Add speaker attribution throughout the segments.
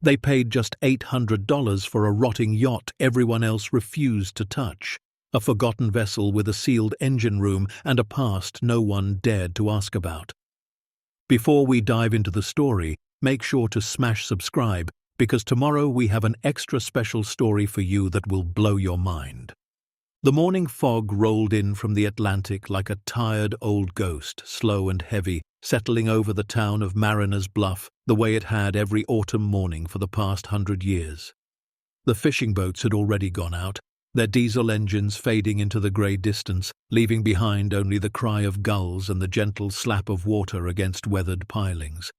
Speaker 1: They paid just $800 for a rotting yacht everyone else refused to touch, a forgotten vessel with a sealed engine room and a past no one dared to ask about. Before we dive into the story, make sure to smash subscribe, because tomorrow we have an extra special story for you that will blow your mind. The morning fog rolled in from the Atlantic like a tired old ghost, slow and heavy, settling over the town of Mariner's Bluff the way it had every autumn morning for the past 100 years. The fishing boats had already gone out, their diesel engines fading into the grey distance, leaving behind only the cry of gulls and the gentle slap of water against weathered pilings.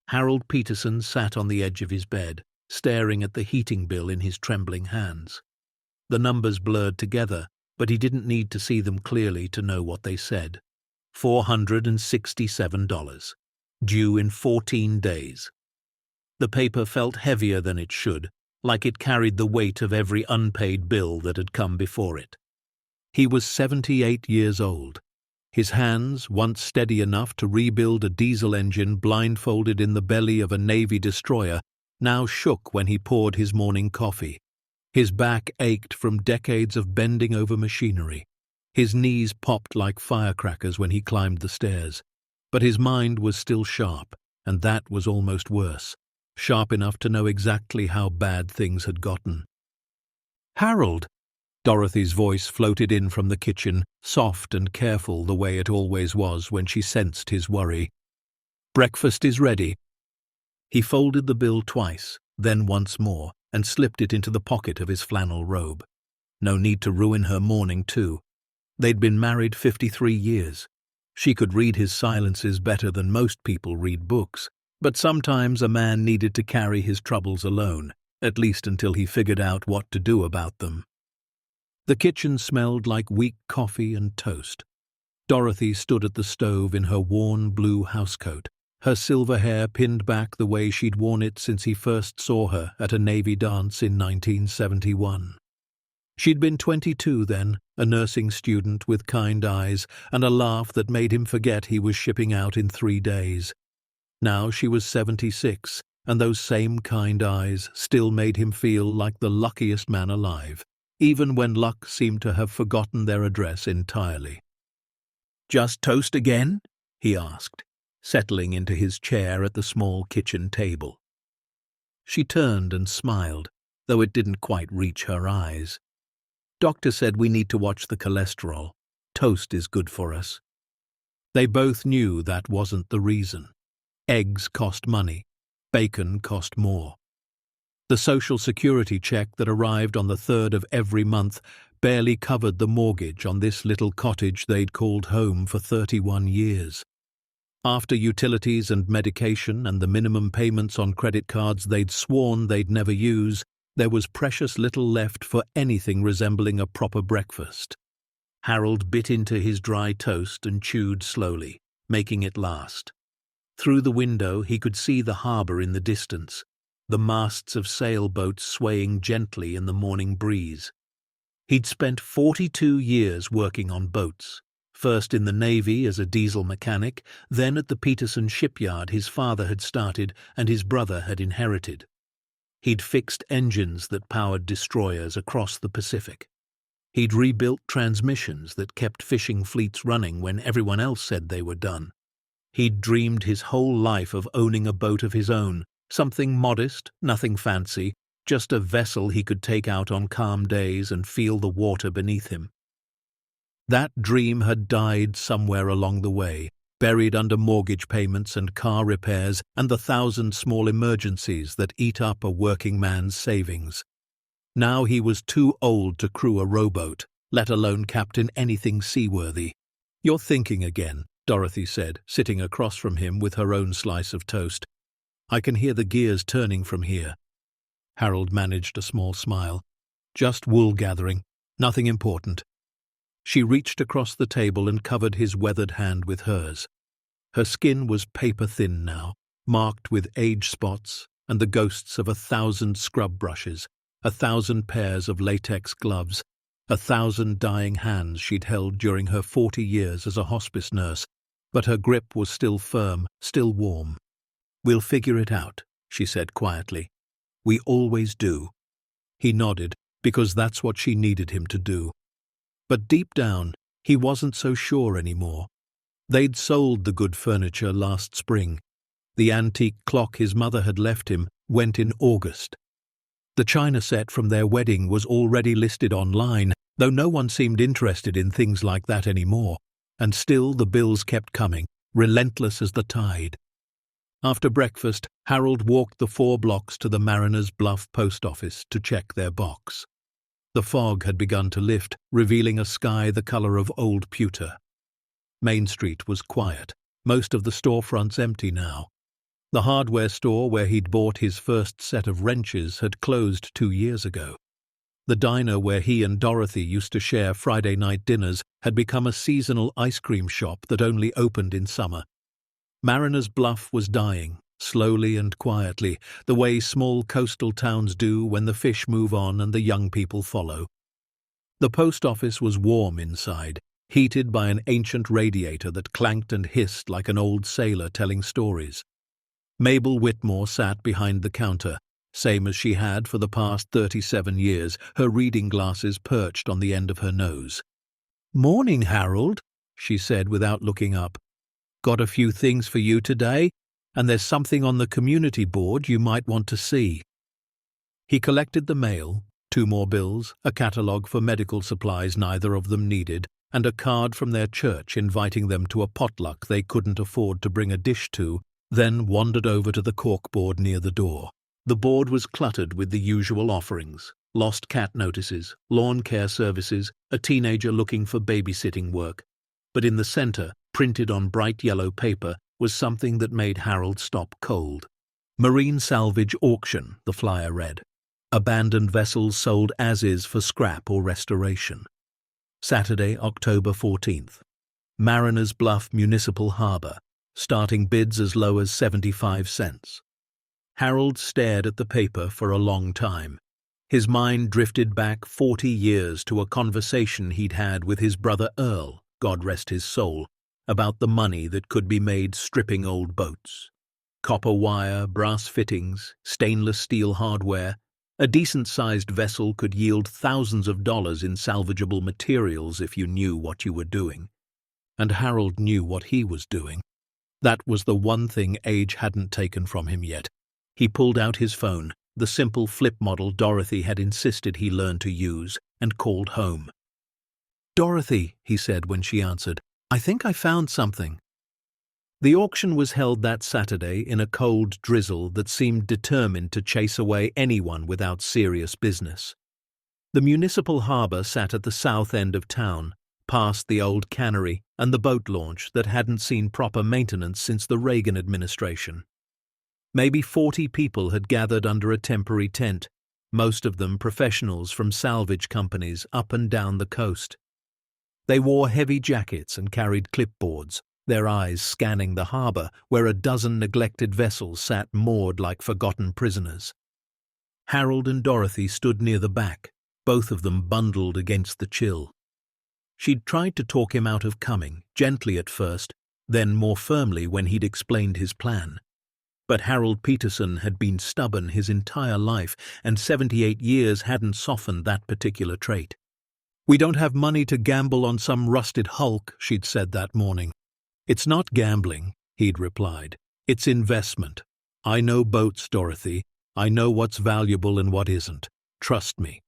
Speaker 1: Harold Peterson sat on the edge of his bed, staring at the heating bill in his trembling hands. The numbers blurred together, but he didn't need to see them clearly to know what they said. $467. Due in 14 days. The paper felt heavier than it should, like it carried the weight of every unpaid bill that had come before it. He was 78 years old. His hands, once steady enough to rebuild a diesel engine blindfolded in the belly of a Navy destroyer, now shook when he poured his morning coffee. His back ached from decades of bending over machinery. His knees popped like firecrackers when he climbed the stairs. But his mind was still sharp, and that was almost worse. Sharp enough to know exactly how bad things had gotten. "Harold!" Dorothy's voice floated in from the kitchen, soft and careful the way it always was when she sensed his worry. "Breakfast is ready." He folded the bill twice, then once more, and slipped it into the pocket of his flannel robe. No need to ruin her morning, too. They'd been married 53 years. She could read his silences better than most people read books, but sometimes a man needed to carry his troubles alone, at least until he figured out what to do about them. The kitchen smelled like weak coffee and toast. Dorothy stood at the stove in her worn blue housecoat, her silver hair pinned back the way she'd worn it since he first saw her at a Navy dance in 1971. She'd been 22 then, a nursing student with kind eyes and a laugh that made him forget he was shipping out in 3 days. Now she was 76, and those same kind eyes still made him feel like the luckiest man alive, even when luck seemed to have forgotten their address entirely. "Just toast again?" he asked, settling into his chair at the small kitchen table. She turned and smiled, though it didn't quite reach her eyes. "Doctor said we need to watch the cholesterol. Toast is good for us." They both knew that wasn't the reason. Eggs cost money. Bacon cost more. The Social Security check that arrived on the 3rd of every month barely covered the mortgage on this little cottage they'd called home for 31 years. After utilities and medication and the minimum payments on credit cards they'd sworn they'd never use, there was precious little left for anything resembling a proper breakfast. Harold bit into his dry toast and chewed slowly, making it last. Through the window he could see the harbour in the distance, the masts of sailboats swaying gently in the morning breeze. He'd spent 42 years working on boats, first in the Navy as a diesel mechanic, then at the Peterson shipyard his father had started and his brother had inherited. He'd fixed engines that powered destroyers across the Pacific. He'd rebuilt transmissions that kept fishing fleets running when everyone else said they were done. He'd dreamed his whole life of owning a boat of his own, something modest, nothing fancy, just a vessel he could take out on calm days and feel the water beneath him. That dream had died somewhere along the way, buried under mortgage payments and car repairs and the 1,000 small emergencies that eat up a working man's savings. Now he was too old to crew a rowboat, let alone captain anything seaworthy. "You're thinking again," Dorothy said, sitting across from him with her own slice of toast. "I can hear the gears turning from here." Harold managed a small smile. "Just wool gathering. Nothing important." She reached across the table and covered his weathered hand with hers. Her skin was paper-thin now, marked with age spots and the ghosts of 1,000 scrub brushes, 1,000 pairs of latex gloves, 1,000 dying hands she'd held during her 40 years as a hospice nurse, but her grip was still firm, still warm. "We'll figure it out," she said quietly. "We always do." He nodded, because that's what she needed him to do. But deep down, he wasn't so sure anymore. They'd sold the good furniture last spring. The antique clock his mother had left him went in August. The china set from their wedding was already listed online, though no one seemed interested in things like that anymore, and still the bills kept coming, relentless as the tide. After breakfast, Harold walked the 4 blocks to the Mariners Bluff post office to check their box. The fog had begun to lift, revealing a sky the color of old pewter. Main Street was quiet, most of the storefronts empty now. The hardware store where he'd bought his first set of wrenches had closed 2 years ago. The diner where he and Dorothy used to share Friday night dinners had become a seasonal ice cream shop that only opened in summer. Mariners Bluff was dying, slowly and quietly, the way small coastal towns do when the fish move on and the young people follow. The post office was warm inside, heated by an ancient radiator that clanked and hissed like an old sailor telling stories. Mabel Whitmore sat behind the counter, same as she had for the past 37 years, her reading glasses perched on the end of her nose. "Morning, Harold," she said without looking up. "Got a few things for you today, and there's something on the community board you might want to see." He collected the mail, 2 more bills, a catalogue for medical supplies neither of them needed, and a card from their church inviting them to a potluck they couldn't afford to bring a dish to, then wandered over to the corkboard near the door. The board was cluttered with the usual offerings: lost cat notices, lawn care services, a teenager looking for babysitting work. But in the center, printed on bright yellow paper, was something that made Harold stop cold. "Marine Salvage Auction," the flyer read. "Abandoned vessels sold as is for scrap or restoration. Saturday, October 14th. Mariners Bluff Municipal Harbor. Starting bids as low as 75 cents. Harold stared at the paper for a long time. His mind drifted back 40 years to a conversation he'd had with his brother Earl, God rest his soul, about the money that could be made stripping old boats. Copper wire, brass fittings, stainless steel hardware. A decent-sized vessel could yield thousands of dollars in salvageable materials if you knew what you were doing. And Harold knew what he was doing. That was the one thing age hadn't taken from him yet. He pulled out his phone, the simple flip model Dorothy had insisted he learn to use, and called home. "Dorothy," he said when she answered, "I think I found something." The auction was held that Saturday in a cold drizzle that seemed determined to chase away anyone without serious business. The municipal harbor sat at the south end of town, past the old cannery and the boat launch that hadn't seen proper maintenance since the Reagan administration. Maybe 40 people had gathered under a temporary tent, most of them professionals from salvage companies up and down the coast. They wore heavy jackets and carried clipboards, their eyes scanning the harbor where a dozen neglected vessels sat moored like forgotten prisoners. Harold and Dorothy stood near the back, both of them bundled against the chill. She'd tried to talk him out of coming, gently at first, then more firmly when he'd explained his plan. But Harold Peterson had been stubborn his entire life, and 78 years hadn't softened that particular trait. "We don't have money to gamble on some rusted hulk," she'd said that morning. "It's not gambling," he'd replied. "It's investment. I know boats, Dorothy. I know what's valuable and what isn't. Trust me."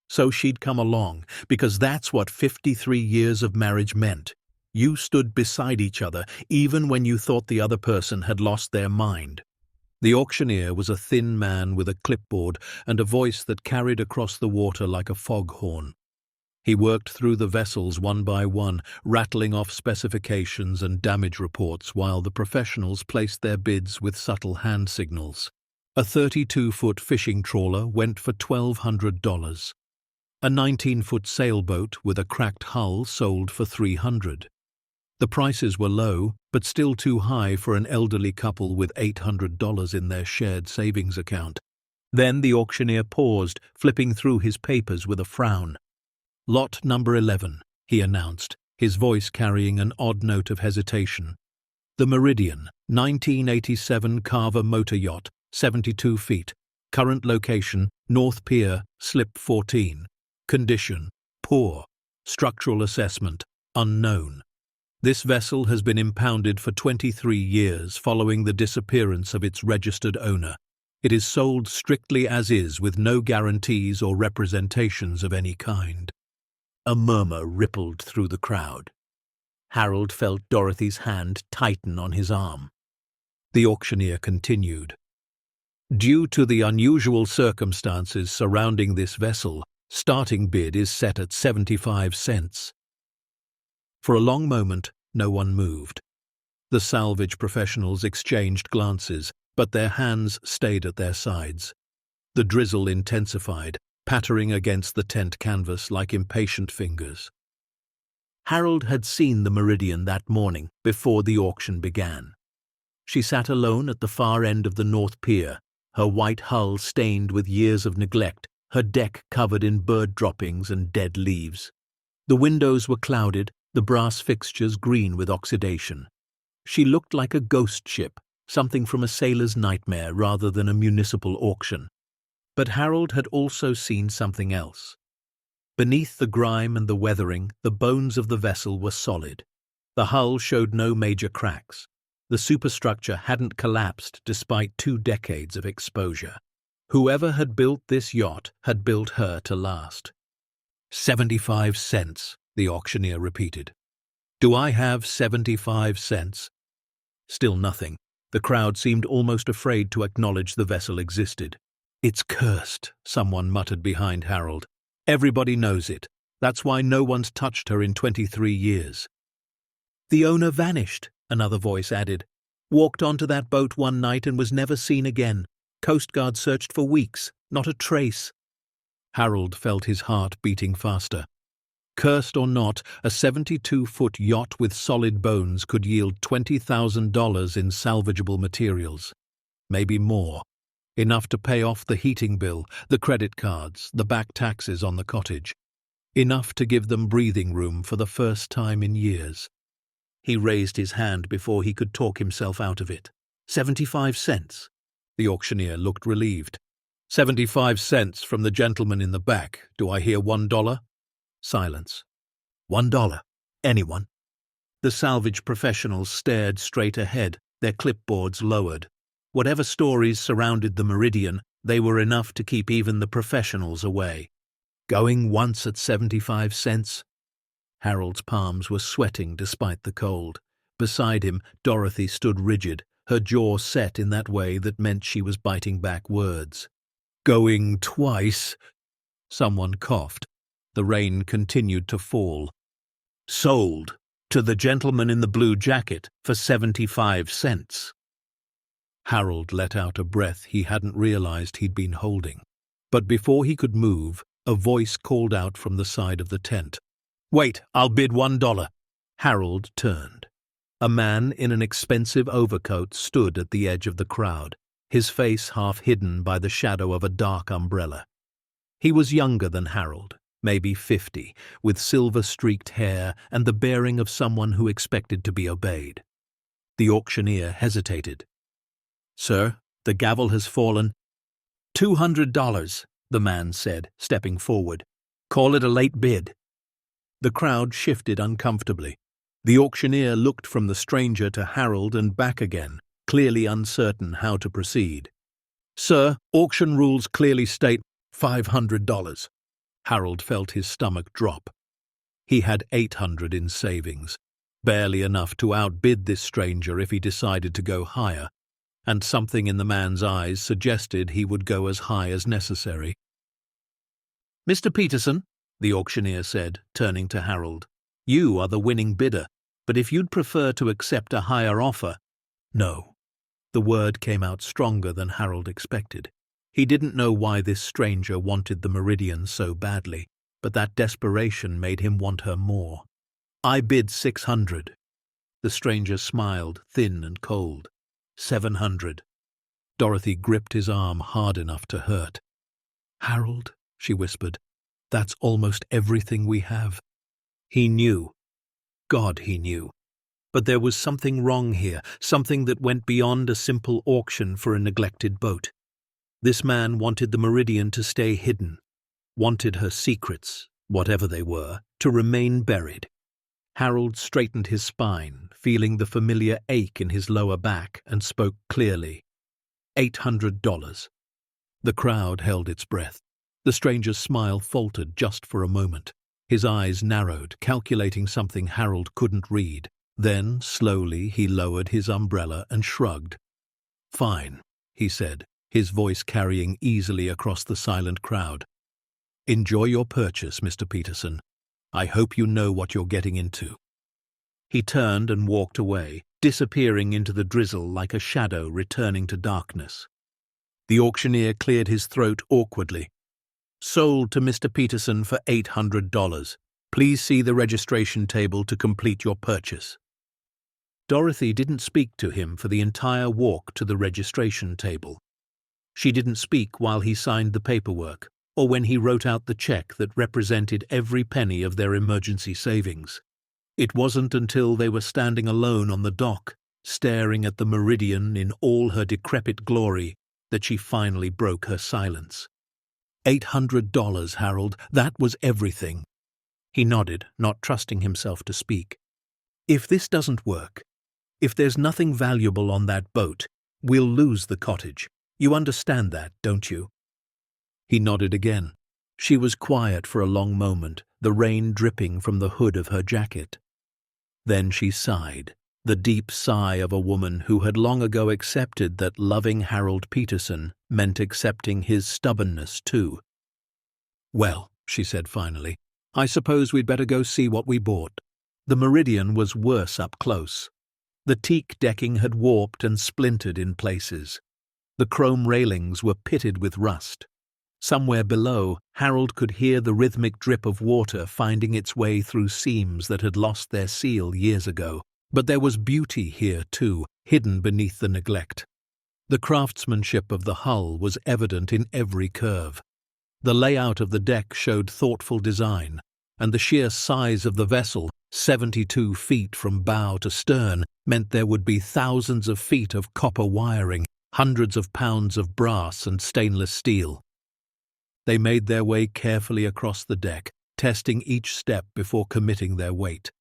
Speaker 1: So she'd come along, because that's what 53 years of marriage meant. You stood beside each other, even when you thought the other person had lost their mind. The auctioneer was a thin man with a clipboard and a voice that carried across the water like a foghorn. He worked through the vessels one by one, rattling off specifications and damage reports while the professionals placed their bids with subtle hand signals. A 32-foot fishing trawler went for $1,200. A 19-foot sailboat with a cracked hull sold for $300. The prices were low, but still too high for an elderly couple with $800 in their shared savings account. Then the auctioneer paused, flipping through his papers with a frown. "Lot number 11, he announced, his voice carrying an odd note of hesitation. "The Meridian, 1987 Carver motor yacht, 72 feet. Current location, North Pier, slip 14. Condition, poor. Structural assessment, unknown. This vessel has been impounded for 23 years following the disappearance of its registered owner. It is sold strictly as is with no guarantees or representations of any kind. A murmur rippled through the crowd. Harold felt Dorothy's hand tighten on his arm. The auctioneer continued. Due to the unusual circumstances surrounding this vessel, starting bid is set at 75 cents. For a long moment, no one moved. The salvage professionals exchanged glances, but their hands stayed at their sides. The drizzle intensified, pattering against the tent canvas like impatient fingers. Harold had seen the Meridian that morning, before the auction began. She sat alone at the far end of the North Pier, her white hull stained with years of neglect, her deck covered in bird droppings and dead leaves. The windows were clouded, the brass fixtures green with oxidation. She looked like a ghost ship, something from a sailor's nightmare rather than a municipal auction. But Harold had also seen something else. Beneath the grime and the weathering, the bones of the vessel were solid. The hull showed no major cracks. The superstructure hadn't collapsed despite 2 decades of exposure. Whoever had built this yacht had built her to last. 75 cents, the auctioneer repeated. Do I have 75 cents? Still nothing. The crowd seemed almost afraid to acknowledge the vessel existed. It's cursed, someone muttered behind Harold. Everybody knows it. That's why no one's touched her in 23 years. The owner vanished, another voice added. Walked onto that boat one night and was never seen again. Coast Guard searched for weeks, not a trace. Harold felt his heart beating faster. Cursed or not, a 72-foot yacht with solid bones could yield $20,000 in salvageable materials. Maybe more. Enough to pay off the heating bill, the credit cards, the back taxes on the cottage. Enough to give them breathing room for the first time in years. He raised his hand before he could talk himself out of it. 75 cents. The auctioneer looked relieved. 75 cents from the gentleman in the back. Do I hear $1? Silence. $1. Anyone? The salvage professionals stared straight ahead, their clipboards lowered. Whatever stories surrounded the Meridian, they were enough to keep even the professionals away. Going once at 75 cents? Harold's palms were sweating despite the cold. Beside him, Dorothy stood rigid, her jaw set in that way that meant she was biting back words. Going twice? Someone coughed. The rain continued to fall. Sold to the gentleman in the blue jacket for 75 cents. Harold let out a breath he hadn't realized he'd been holding. But before he could move, a voice called out from the side of the tent. Wait, I'll bid $1. Harold turned. A man in an expensive overcoat stood at the edge of the crowd, his face half hidden by the shadow of a dark umbrella. He was younger than Harold, maybe 50, with silver-streaked hair and the bearing of someone who expected to be obeyed. The auctioneer hesitated. Sir, the gavel has fallen. $200, the man said, stepping forward. Call it a late bid. The crowd shifted uncomfortably. The auctioneer looked from the stranger to Harold and back again, clearly uncertain how to proceed. Sir, auction rules clearly state $500. Harold felt his stomach drop. He had $800 in savings, barely enough to outbid this stranger if he decided to go higher, and something in the man's eyes suggested he would go as high as necessary. Mr. Peterson, the auctioneer said, turning to Harold, you are the winning bidder, but if you'd prefer to accept a higher offer— No. The word came out stronger than Harold expected. He didn't know why this stranger wanted the Meridian so badly, but that desperation made him want her more. I bid $600. The stranger smiled, thin and cold. $700. Dorothy gripped his arm hard enough to hurt. Harold, she whispered, that's almost everything we have. He knew. God, he knew. But there was something wrong here, something that went beyond a simple auction for a neglected boat. This man wanted the Meridian to stay hidden, wanted her secrets, whatever they were, to remain buried. Harold straightened his spine, feeling the familiar ache in his lower back, and spoke clearly. $800. The crowd held its breath. The stranger's smile faltered just for a moment. His eyes narrowed, calculating something Harold couldn't read. Then, slowly, he lowered his umbrella and shrugged. "Fine," he said, his voice carrying easily across the silent crowd. "Enjoy your purchase, Mr. Peterson. I hope you know what you're getting into." He turned and walked away, disappearing into the drizzle like a shadow returning to darkness. The auctioneer cleared his throat awkwardly. "Sold to Mr. Peterson for $800. Please see the registration table to complete your purchase." Dorothy didn't speak to him for the entire walk to the registration table. She didn't speak while he signed the paperwork, or when he wrote out the check that represented every penny of their emergency savings. It wasn't until they were standing alone on the dock, staring at the Meridian in all her decrepit glory, that she finally broke her silence. $800, Harold, that was everything. He nodded, not trusting himself to speak. "If this doesn't work, if there's nothing valuable on that boat, we'll lose the cottage. You understand that, don't you?" He nodded again. She was quiet for a long moment, the rain dripping from the hood of her jacket. Then she sighed, the deep sigh of a woman who had long ago accepted that loving Harold Peterson meant accepting his stubbornness too. "Well," she said finally, "I suppose we'd better go see what we bought." The Meridian was worse up close. The teak decking had warped and splintered in places. The chrome railings were pitted with rust. Somewhere below, Harold could hear the rhythmic drip of water finding its way through seams that had lost their seal years ago. But there was beauty here, too, hidden beneath the neglect. The craftsmanship of the hull was evident in every curve. The layout of the deck showed thoughtful design, and the sheer size of the vessel, 72 feet from bow to stern, meant there would be thousands of feet of copper wiring, hundreds of pounds of brass and stainless steel. They made their way carefully across the deck, testing each step before committing their weight.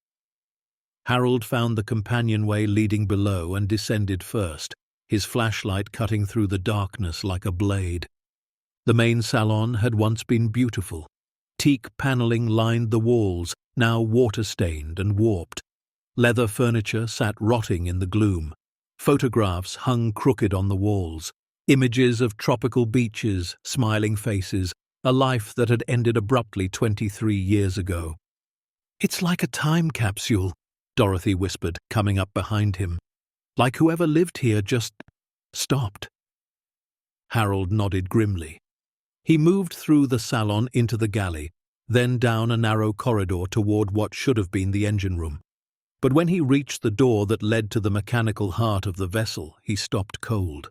Speaker 1: Harold found the companionway leading below and descended first, his flashlight cutting through the darkness like a blade. The main salon had once been beautiful. Teak paneling lined the walls, now water-stained and warped. Leather furniture sat rotting in the gloom. Photographs hung crooked on the walls. Images of tropical beaches, smiling faces, a life that had ended abruptly 23 years ago. "It's like a time capsule," Dorothy whispered, coming up behind him. "Like whoever lived here just stopped." Harold nodded grimly. He moved through the salon into the galley, then down a narrow corridor toward what should have been the engine room. But when he reached the door that led to the mechanical heart of the vessel, he stopped cold.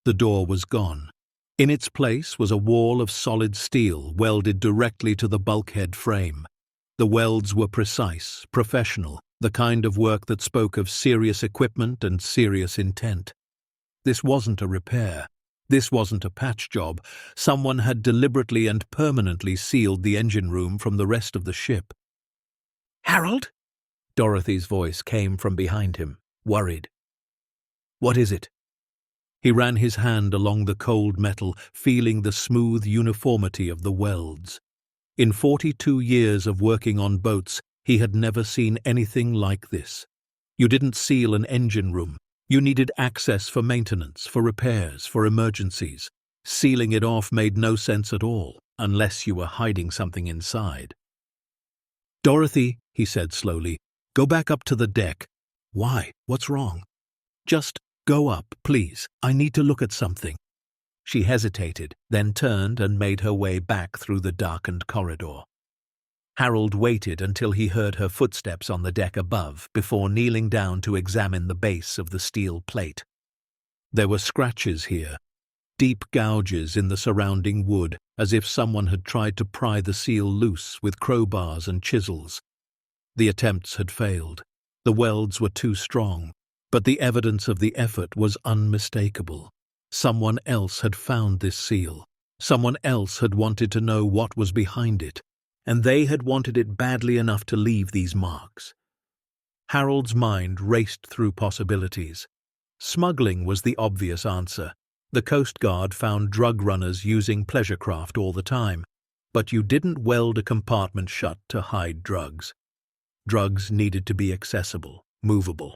Speaker 1: The door was gone. In its place was a wall of solid steel welded directly to the bulkhead frame. The welds were precise, professional, the kind of work that spoke of serious equipment and serious intent. This wasn't a repair. This wasn't a patch job. Someone had deliberately and permanently sealed the engine room from the rest of the ship. "Harold?" Dorothy's voice came from behind him, worried. "What is it?" He ran his hand along the cold metal, feeling the smooth uniformity of the welds. In 42 years of working on boats, he had never seen anything like this. You didn't seal an engine room. You needed access for maintenance, for repairs, for emergencies. Sealing it off made no sense at all, unless you were hiding something inside. "Dorothy," he said slowly, "go back up to the deck." "Why? What's wrong?" "Just go up, please. I need to look at something." She hesitated, then turned and made her way back through the darkened corridor. Harold waited until he heard her footsteps on the deck above before kneeling down to examine the base of the steel plate. There were scratches here, deep gouges in the surrounding wood, as if someone had tried to pry the seal loose with crowbars and chisels. The attempts had failed. The welds were too strong, but the evidence of the effort was unmistakable. Someone else had found this seal. Someone else had wanted to know what was behind it, and they had wanted it badly enough to leave these marks. Harold's mind raced through possibilities. Smuggling was the obvious answer. The Coast Guard found drug runners using pleasure craft all the time, but you didn't weld a compartment shut to hide drugs. Drugs needed to be accessible, movable.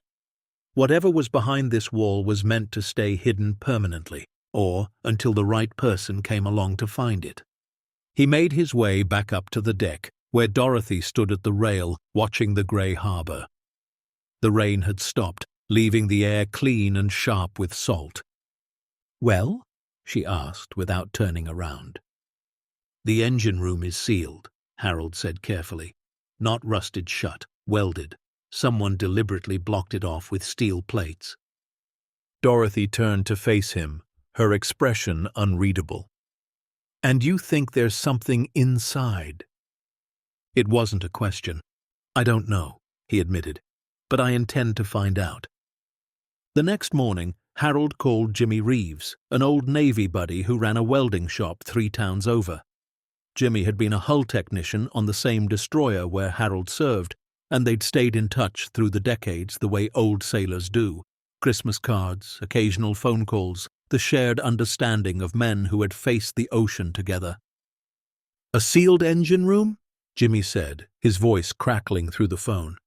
Speaker 1: Whatever was behind this wall was meant to stay hidden permanently, or until the right person came along to find it. He made his way back up to the deck, where Dorothy stood at the rail, watching the grey harbour. The rain had stopped, leaving the air clean and sharp with salt. "Well?" she asked, without turning around. "The engine room is sealed," Harold said carefully. "Not rusted shut, welded. Someone deliberately blocked it off with steel plates." Dorothy turned to face him, her expression unreadable. "And you think there's something inside?" It wasn't a question. "I don't know," he admitted, "but I intend to find out." The next morning, Harold called Jimmy Reeves, an old Navy buddy who ran a welding shop 3 towns over. Jimmy had been a hull technician on the same destroyer where Harold served, and they'd stayed in touch through the decades the way old sailors do. Christmas cards, occasional phone calls, the shared understanding of men who had faced the ocean together. "A sealed engine room?" Jimmy said, his voice crackling through the phone.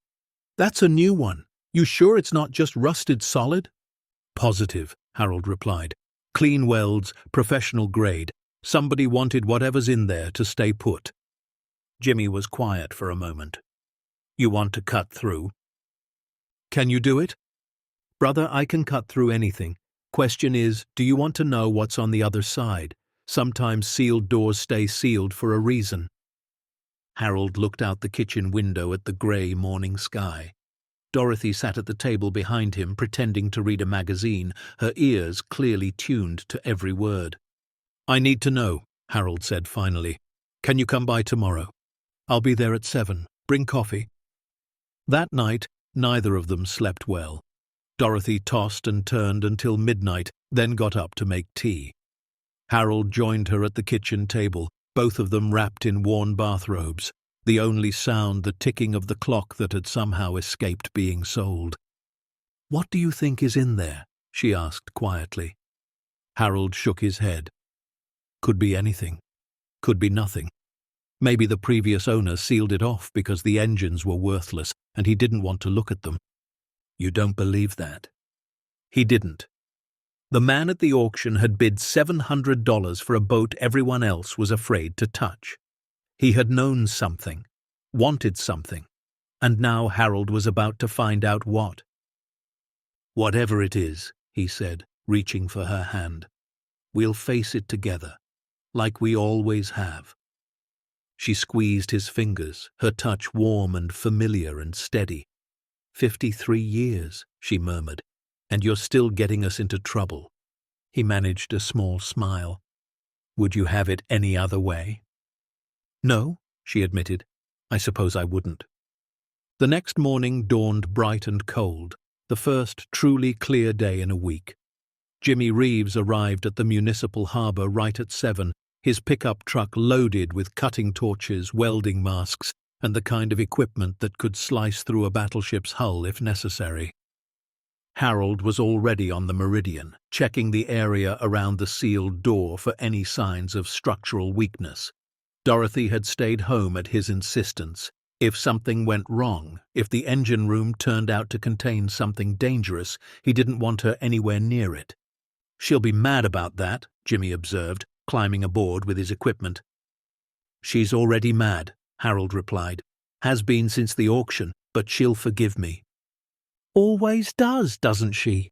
Speaker 1: "That's a new one. You sure it's not just rusted solid?" "Positive," Harold replied. "Clean welds, professional grade. Somebody wanted whatever's in there to stay put." Jimmy was quiet for a moment. "You want to cut through?" "Can you do it?" "Brother, I can cut through anything. Question is, do you want to know what's on the other side? Sometimes sealed doors stay sealed for a reason." Harold looked out the kitchen window at the grey morning sky. Dorothy sat at the table behind him, pretending to read a magazine, her ears clearly tuned to every word. "I need to know," Harold said finally. "Can you come by tomorrow? I'll be there at 7. Bring coffee." That night, neither of them slept well. Dorothy tossed and turned until midnight, then got up to make tea. Harold joined her at the kitchen table, both of them wrapped in worn bathrobes, the only sound the ticking of the clock that had somehow escaped being sold. "What do you think is in there?" she asked quietly. Harold shook his head. "Could be anything. Could be nothing. Maybe the previous owner sealed it off because the engines were worthless and he didn't want to look at them." "You don't believe that?" He didn't. The man at the auction had bid $700 for a boat everyone else was afraid to touch. He had known something, wanted something, and now Harold was about to find out what. "Whatever it is," he said, reaching for her hand, "we'll face it together, like we always have." She squeezed his fingers, her touch warm and familiar and steady. 53 years, she murmured, "and you're still getting us into trouble." He managed a small smile. "Would you have it any other way?" "No," she admitted. "I suppose I wouldn't." The next morning dawned bright and cold, the first truly clear day in a week. Jimmy Reeves arrived at the municipal harbour right at 7, his pickup truck loaded with cutting torches, welding masks, and the kind of equipment that could slice through a battleship's hull if necessary. Harold was already on the Meridian, checking the area around the sealed door for any signs of structural weakness. Dorothy had stayed home at his insistence. If something went wrong, if the engine room turned out to contain something dangerous, he didn't want her anywhere near it. "She'll be mad about that," Jimmy observed, climbing aboard with his equipment. "She's already mad," Harold replied. "Has been since the auction, but she'll forgive me." "Always does, doesn't she?"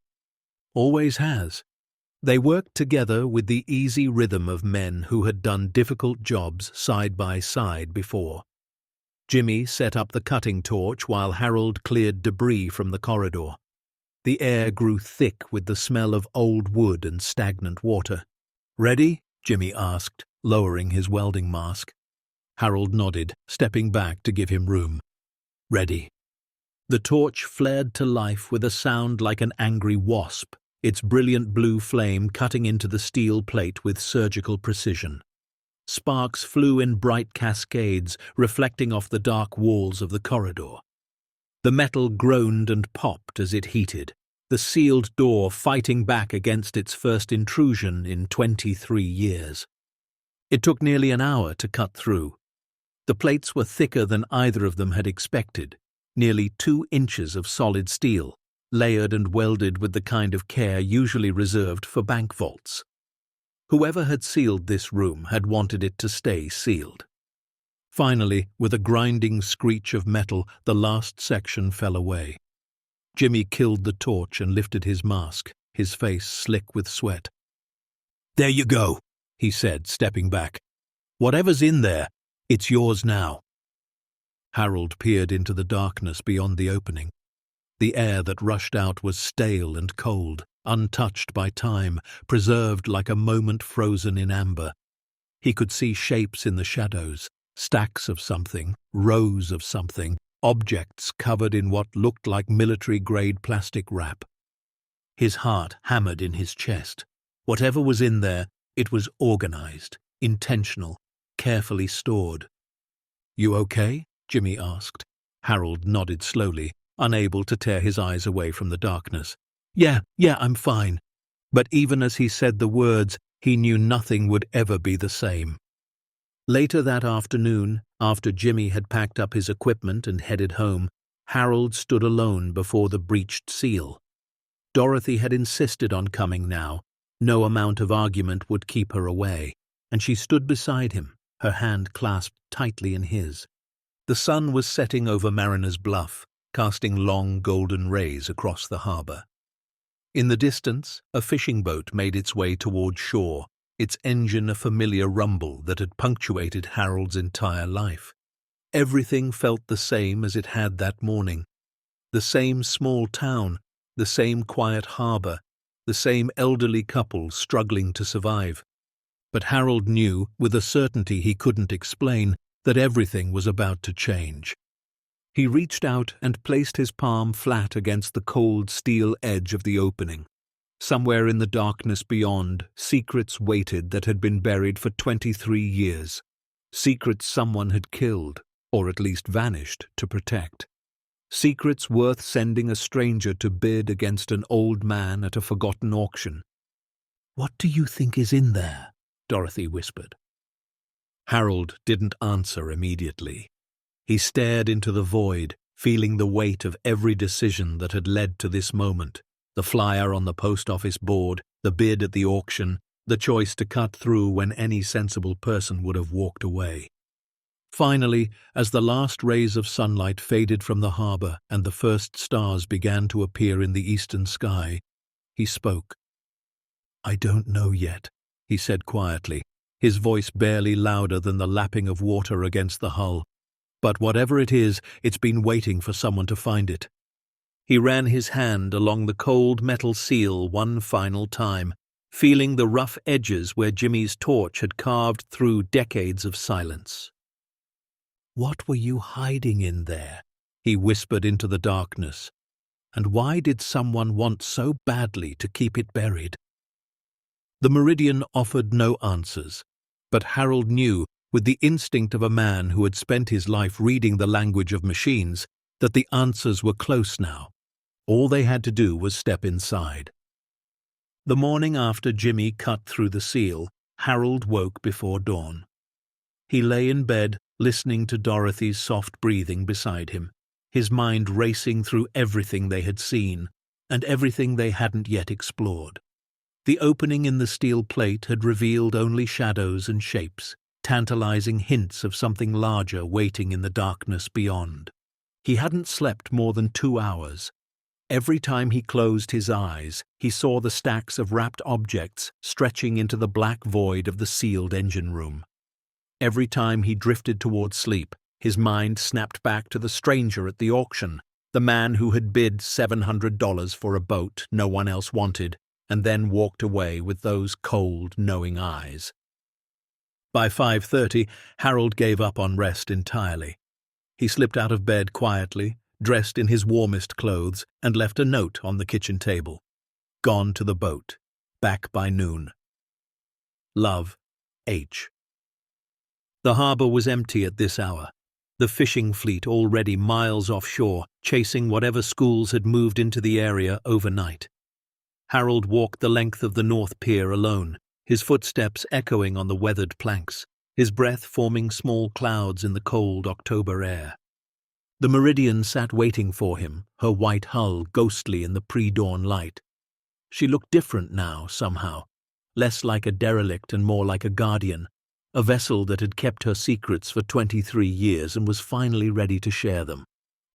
Speaker 1: "Always has." They worked together with the easy rhythm of men who had done difficult jobs side by side before. Jimmy set up the cutting torch while Harold cleared debris from the corridor. The air grew thick with the smell of old wood and stagnant water. "Ready?" Jimmy asked, lowering his welding mask. Harold nodded, stepping back to give him room. "Ready." The torch flared to life with a sound like an angry wasp, its brilliant blue flame cutting into the steel plate with surgical precision. Sparks flew in bright cascades, reflecting off the dark walls of the corridor. The metal groaned and popped as it heated, the sealed door fighting back against its first intrusion in 23 years. It took nearly an hour to cut through. The plates were thicker than either of them had expected, nearly 2 inches of solid steel, layered and welded with the kind of care usually reserved for bank vaults. Whoever had sealed this room had wanted it to stay sealed. Finally, with a grinding screech of metal, the last section fell away. Jimmy killed the torch and lifted his mask, his face slick with sweat. "There you go," he said, stepping back. "Whatever's in there, it's yours now." Harold peered into the darkness beyond the opening. The air that rushed out was stale and cold, untouched by time, preserved like a moment frozen in amber. He could see shapes in the shadows, stacks of something, rows of something, objects covered in what looked like military-grade plastic wrap. His heart hammered in his chest. Whatever was in there, it was organized, intentional, carefully stored. "You okay?" Jimmy asked. Harold nodded slowly, unable to tear his eyes away from the darkness. Yeah, I'm fine." But even as he said the words, he knew nothing would ever be the same. Later that afternoon, after Jimmy had packed up his equipment and headed home, Harold stood alone before the breached seal. Dorothy had insisted on coming now. No amount of argument would keep her away, and she stood beside him, her hand clasped tightly in his. The sun was setting over Mariner's Bluff, casting long golden rays across the harbor. In the distance, a fishing boat made its way toward shore, its engine a familiar rumble that had punctuated Harold's entire life. Everything felt the same as it had that morning. The same small town, the same quiet harbor, the same elderly couple struggling to survive. But Harold knew, with a certainty he couldn't explain, that everything was about to change. He reached out and placed his palm flat against the cold steel edge of the opening. Somewhere in the darkness beyond, secrets waited that had been buried for 23 years. Secrets someone had killed, or at least vanished, to protect. Secrets worth sending a stranger to bid against an old man at a forgotten auction. "What do you think is in there?" Dorothy whispered. Harold didn't answer immediately. He stared into the void, feeling the weight of every decision that had led to this moment. The flyer on the post office board, the bid at the auction, the choice to cut through when any sensible person would have walked away. Finally, as the last rays of sunlight faded from the harbor and the first stars began to appear in the eastern sky, he spoke. "I don't know yet," he said quietly, his voice barely louder than the lapping of water against the hull. "But whatever it is, it's been waiting for someone to find it." He ran his hand along the cold metal seal one final time, feeling the rough edges where Jimmy's torch had carved through decades of silence. "What were you hiding in there?" he whispered into the darkness. "And why did someone want so badly to keep it buried?" The Meridian offered no answers, but Harold knew, with the instinct of a man who had spent his life reading the language of machines, that the answers were close now. All they had to do was step inside. The morning after Jimmy cut through the seal, Harold woke before dawn. He lay in bed, listening to Dorothy's soft breathing beside him, his mind racing through everything they had seen and everything they hadn't yet explored. The opening in the steel plate had revealed only shadows and shapes, tantalizing hints of something larger waiting in the darkness beyond. He hadn't slept more than 2 hours. Every time he closed his eyes, he saw the stacks of wrapped objects stretching into the black void of the sealed engine room. Every time he drifted towards sleep, his mind snapped back to the stranger at the auction, the man who had bid $700 for a boat no one else wanted, and then walked away with those cold, knowing eyes. By 5:30, Harold gave up on rest entirely. He slipped out of bed quietly, dressed in his warmest clothes, and left a note on the kitchen table. Gone to the boat. Back by noon. Love, H. The harbour was empty at this hour. The fishing fleet already miles offshore, chasing whatever schools had moved into the area overnight. Harold walked the length of the North Pier alone, his footsteps echoing on the weathered planks, his breath forming small clouds in the cold October air. The Meridian sat waiting for him, her white hull ghostly in the pre-dawn light. She looked different now, somehow, less like a derelict and more like a guardian, a vessel that had kept her secrets for 23 years and was finally ready to share them.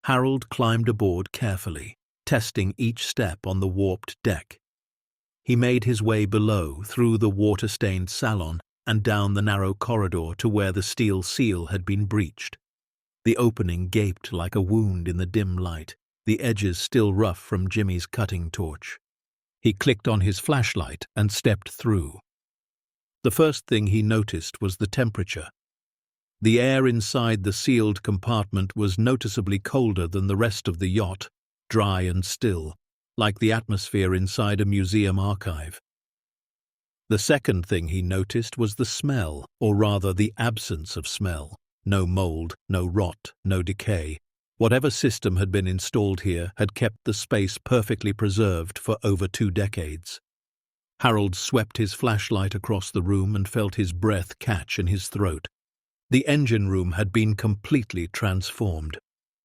Speaker 1: Harold climbed aboard carefully, testing each step on the warped deck. He made his way below, through the water-stained salon and down the narrow corridor to where the steel seal had been breached. The opening gaped like a wound in the dim light, the edges still rough from Jimmy's cutting torch. He clicked on his flashlight and stepped through. The first thing he noticed was the temperature. The air inside the sealed compartment was noticeably colder than the rest of the yacht, dry and still, like the atmosphere inside a museum archive. The second thing he noticed was the smell, or rather the absence of smell. No mold, no rot, no decay. Whatever system had been installed here had kept the space perfectly preserved for over 2 decades. Harold swept his flashlight across the room and felt his breath catch in his throat. The engine room had been completely transformed.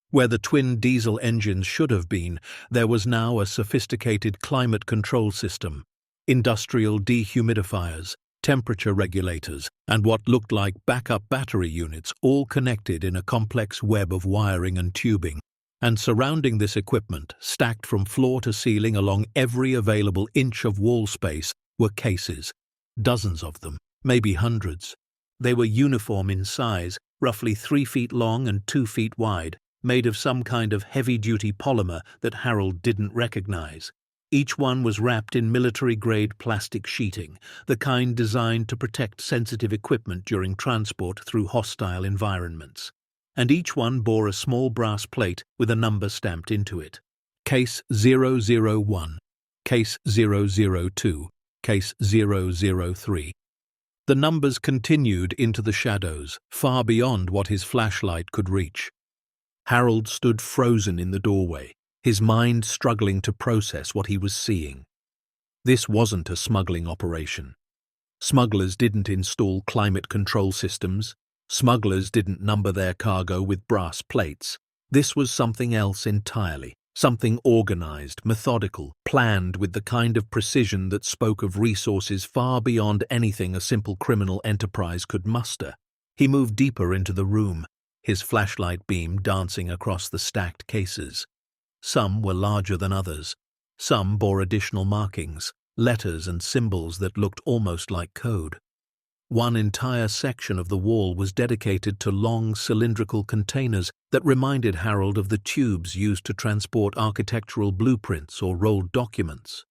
Speaker 1: Where the twin diesel engines should have been, there was now a sophisticated climate control system, industrial dehumidifiers, temperature regulators, and what looked like backup battery units, all connected in a complex web of wiring and tubing. And surrounding this equipment, stacked from floor to ceiling along every available inch of wall space, were cases. Dozens of them, maybe hundreds. They were uniform in size, roughly 3 feet long and 2 feet wide, made of some kind of heavy-duty polymer that Harold didn't recognize. Each one was wrapped in military-grade plastic sheeting, the kind designed to protect sensitive equipment during transport through hostile environments. And each one bore a small brass plate with a number stamped into it. Case 001, Case 002, Case 003. The numbers continued into the shadows, far beyond what his flashlight could reach. Harold stood frozen in the doorway, his mind struggling to process what he was seeing. This wasn't a smuggling operation. Smugglers didn't install climate control systems. Smugglers didn't number their cargo with brass plates. This was something else entirely, something organized, methodical, planned with the kind of precision that spoke of resources far beyond anything a simple criminal enterprise could muster. He moved deeper into the room, his flashlight beam dancing across the stacked cases. Some were larger than others. Some bore additional markings, letters and symbols that looked almost like code. One entire section of the wall was dedicated to long cylindrical containers that reminded Harold of the tubes used to transport architectural blueprints or rolled documents.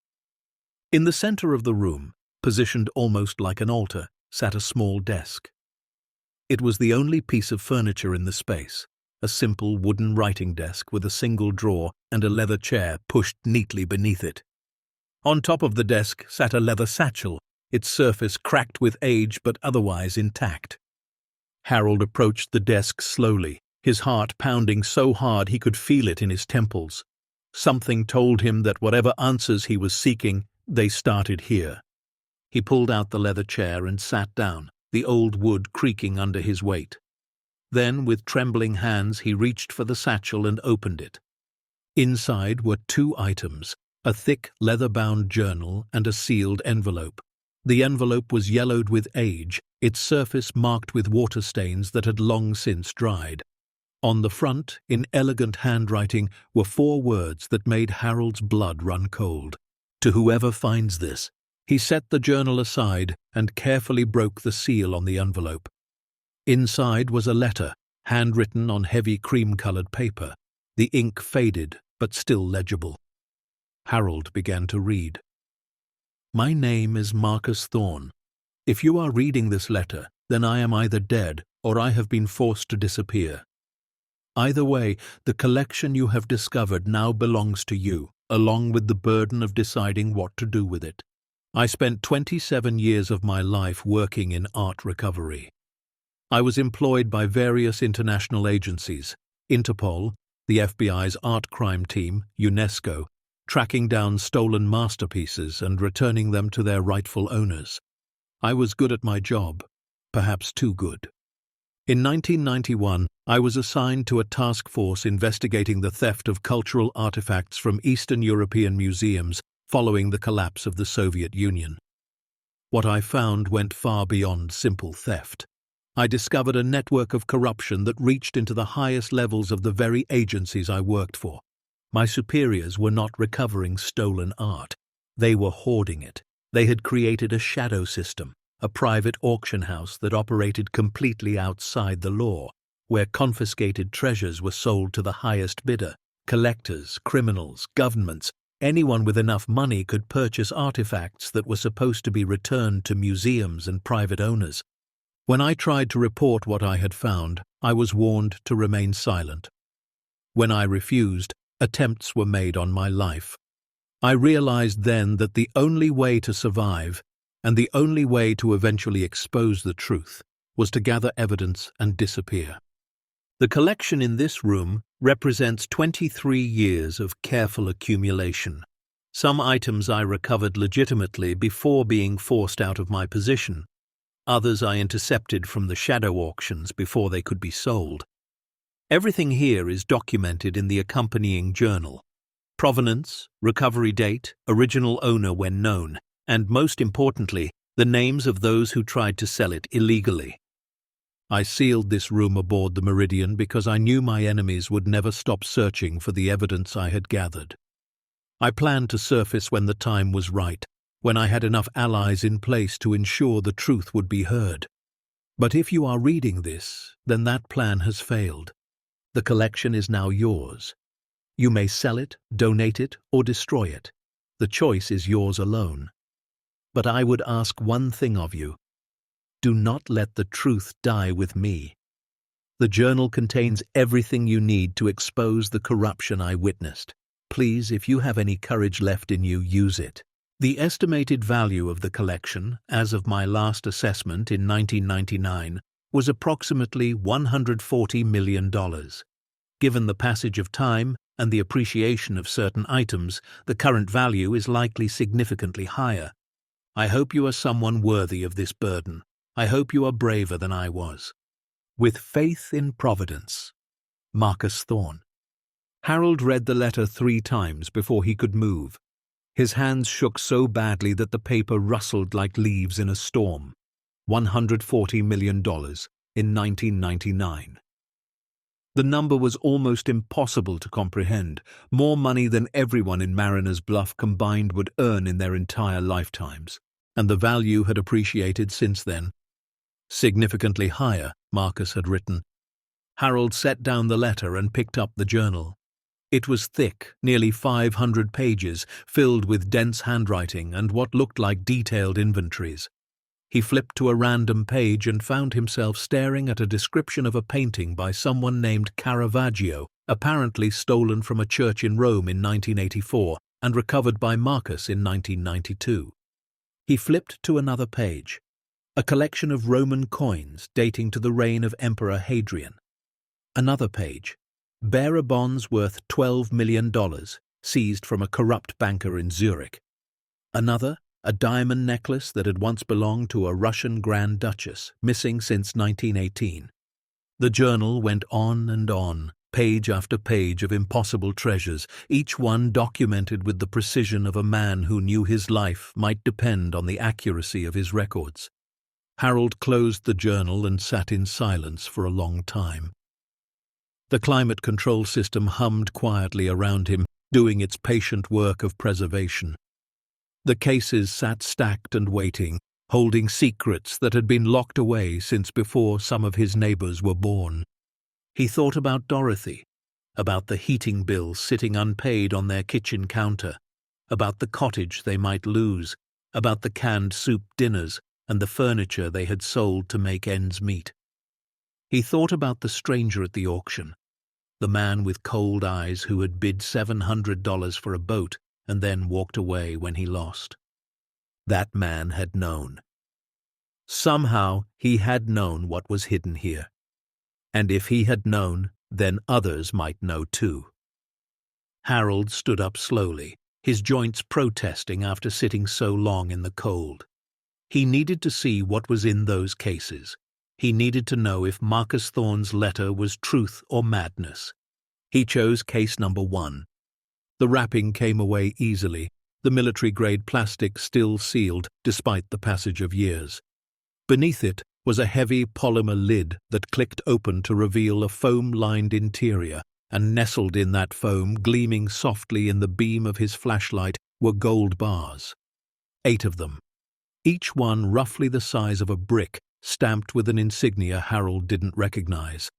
Speaker 1: In the center of the room, positioned almost like an altar, sat a small desk. It was the only piece of furniture in the space, a simple wooden writing desk with a single drawer and a leather chair pushed neatly beneath it. On top of the desk sat a leather satchel, its surface cracked with age but otherwise intact. Harold approached the desk slowly, his heart pounding so hard he could feel it in his temples. Something told him that whatever answers he was seeking, they started here. He pulled out the leather chair and sat down, the old wood creaking under his weight. Then, with trembling hands, he reached for the satchel and opened it. Inside were 2 items, a thick leather-bound journal and a sealed envelope. The envelope was yellowed with age, its surface marked with water stains that had long since dried. On the front, in elegant handwriting, were 4 words that made Harold's blood run cold. To whoever finds this. He set the journal aside and carefully broke the seal on the envelope. Inside was a letter, handwritten on heavy cream-colored paper, the ink faded but still legible. Harold began to read. My name is Marcus Thorne. If you are reading this letter, then I am either dead or I have been forced to disappear. Either way, the collection you have discovered now belongs to you, along with the burden of deciding what to do with it. I spent 27 years of my life working in art recovery. I was employed by various international agencies, Interpol, the FBI's art crime team, UNESCO, tracking down stolen masterpieces and returning them to their rightful owners. I was good at my job, perhaps too good. In 1991, I was assigned to a task force investigating the theft of cultural artifacts from Eastern European museums following the collapse of the Soviet Union. What I found went far beyond simple theft. I discovered a network of corruption that reached into the highest levels of the very agencies I worked for. My superiors were not recovering stolen art. They were hoarding it. They had created a shadow system, a private auction house that operated completely outside the law, where confiscated treasures were sold to the highest bidder. Collectors, criminals, governments, anyone with enough money could purchase artifacts that were supposed to be returned to museums and private owners. When I tried to report what I had found, I was warned to remain silent. When I refused, attempts were made on my life. I realized then that the only way to survive, and the only way to eventually expose the truth, was to gather evidence and disappear. The collection in this room represents 23 years of careful accumulation. Some items I recovered legitimately before being forced out of my position. Others I intercepted from the shadow auctions before they could be sold. Everything here is documented in the accompanying journal. Provenance, recovery date, original owner when known, and most importantly, the names of those who tried to sell it illegally. I sealed this room aboard the Meridian because I knew my enemies would never stop searching for the evidence I had gathered. I planned to surface when the time was right, when I had enough allies in place to ensure the truth would be heard. But if you are reading this, then that plan has failed. The collection is now yours. You may sell it, donate it, or destroy it. The choice is yours alone. But I would ask one thing of you. Do not let the truth die with me. The journal contains everything you need to expose the corruption I witnessed. Please, if you have any courage left in you, use it. The estimated value of the collection, as of my last assessment in 1999, was approximately $140 million. Given the passage of time and the appreciation of certain items, the current value is likely significantly higher. I hope you are someone worthy of this burden. I hope you are braver than I was. With faith in Providence. Marcus Thorne. Harold read the letter 3 times before he could move. His hands shook so badly that the paper rustled like leaves in a storm. $140 million in 1999. The number was almost impossible to comprehend, more money than everyone in Mariners Bluff combined would earn in their entire lifetimes, and the value had appreciated since then. Significantly higher, Marcus had written. Harold set down the letter and picked up the journal. It was thick, nearly 500 pages, filled with dense handwriting and what looked like detailed inventories. He flipped to a random page and found himself staring at a description of a painting by someone named Caravaggio, apparently stolen from a church in Rome in 1984 and recovered by Marcus in 1992. He flipped to another page. A collection of Roman coins dating to the reign of Emperor Hadrian. Another page. Bearer bonds worth $12 million, seized from a corrupt banker in Zurich. Another, a diamond necklace that had once belonged to a Russian Grand Duchess, missing since 1918. The journal went on and on, page after page of impossible treasures, each one documented with the precision of a man who knew his life might depend on the accuracy of his records. Harold closed the journal and sat in silence for a long time. The climate control system hummed quietly around him, doing its patient work of preservation. The cases sat stacked and waiting, holding secrets that had been locked away since before some of his neighbors were born. He thought about Dorothy, about the heating bills sitting unpaid on their kitchen counter, about the cottage they might lose, about the canned soup dinners and the furniture they had sold to make ends meet. He thought about the stranger at the auction, the man with cold eyes who had bid $700 for a boat and then walked away when he lost. That man had known. Somehow he had known what was hidden here. And if he had known, then others might know too. Harold stood up slowly, his joints protesting after sitting so long in the cold. He needed to see what was in those cases. He needed to know if Marcus Thorne's letter was truth or madness. He chose case number 1. The wrapping came away easily, the military-grade plastic still sealed despite the passage of years. Beneath it was a heavy polymer lid that clicked open to reveal a foam-lined interior, and nestled in that foam, gleaming softly in the beam of his flashlight, were gold bars. 8 of them, each one roughly the size of a brick, stamped with an insignia Harold didn't recognize.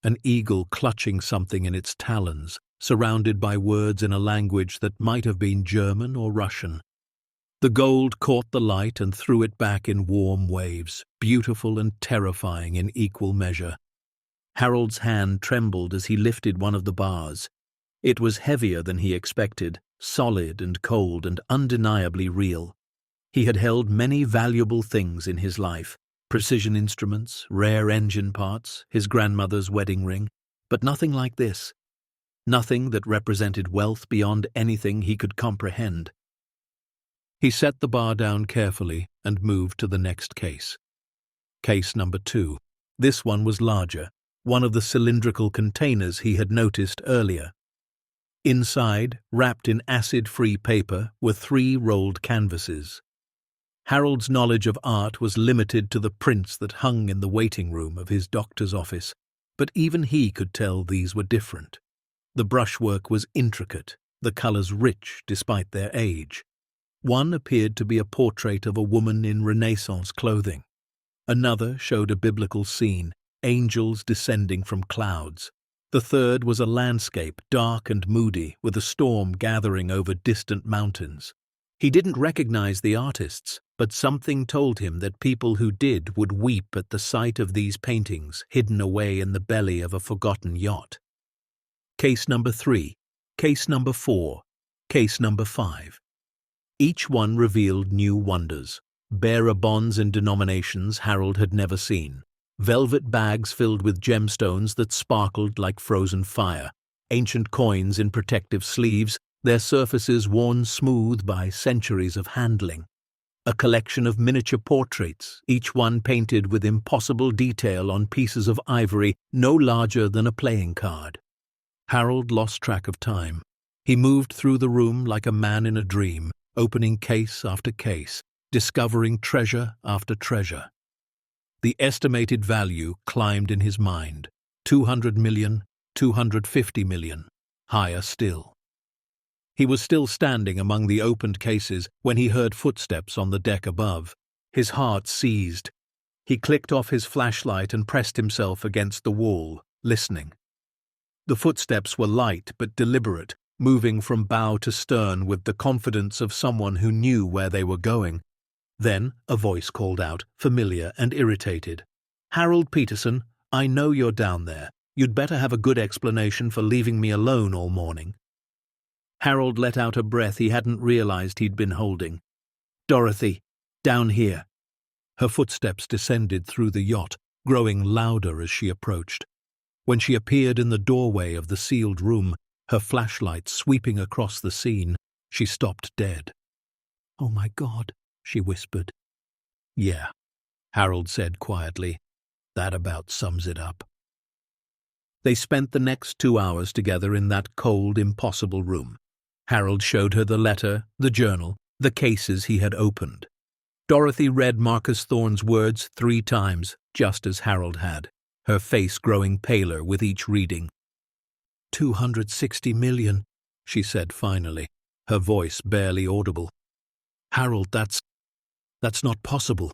Speaker 1: An eagle clutching something in its talons, surrounded by words in a language that might have been German or Russian. The gold caught the light and threw it back in warm waves, beautiful and terrifying in equal measure. Harold's hand trembled as he lifted one of the bars. It was heavier than he expected, solid and cold and undeniably real. He had held many valuable things in his life, precision instruments, rare engine parts, his grandmother's wedding ring, but nothing like this. Nothing that represented wealth beyond anything he could comprehend. He set the bar down carefully and moved to the next case. Case number 2. This one was larger, one of the cylindrical containers he had noticed earlier. Inside, wrapped in acid-free paper, were 3 rolled canvases. Harold's knowledge of art was limited to the prints that hung in the waiting room of his doctor's office, but even he could tell these were different. The brushwork was intricate, the colors rich despite their age. One appeared to be a portrait of a woman in Renaissance clothing. Another showed a biblical scene, angels descending from clouds. The third was a landscape, dark and moody, with a storm gathering over distant mountains. He didn't recognize the artists, but something told him that people who did would weep at the sight of these paintings hidden away in the belly of a forgotten yacht. Case number 3, case number 4, case number 5. Each one revealed new wonders. Bearer bonds in denominations Harold had never seen. Velvet bags filled with gemstones that sparkled like frozen fire. Ancient coins in protective sleeves, their surfaces worn smooth by centuries of handling. A collection of miniature portraits, each one painted with impossible detail on pieces of ivory no larger than a playing card. Harold lost track of time. He moved through the room like a man in a dream, opening case after case, discovering treasure after treasure. The estimated value climbed in his mind. 200 million, 250 million, higher still. He was still standing among the opened cases when he heard footsteps on the deck above. His heart seized. He clicked off his flashlight and pressed himself against the wall, listening. The footsteps were light but deliberate, moving from bow to stern with the confidence of someone who knew where they were going. Then a voice called out, familiar and irritated. "Harold Peterson, I know you're down there. You'd better have a good explanation for leaving me alone all morning." Harold let out a breath he hadn't realized he'd been holding. "Dorothy, down here." Her footsteps descended through the yacht, growing louder as she approached. When she appeared in the doorway of the sealed room, her flashlight sweeping across the scene, she stopped dead. "Oh my God," she whispered. "Yeah," Harold said quietly. "That about sums it up." They spent the next 2 hours together in that cold, impossible room. Harold showed her the letter, the journal, the cases he had opened. Dorothy read Marcus Thorne's words 3 times, just as Harold had, her face growing paler with each reading. 260 million, she said finally, her voice barely audible. "Harold, that's not possible."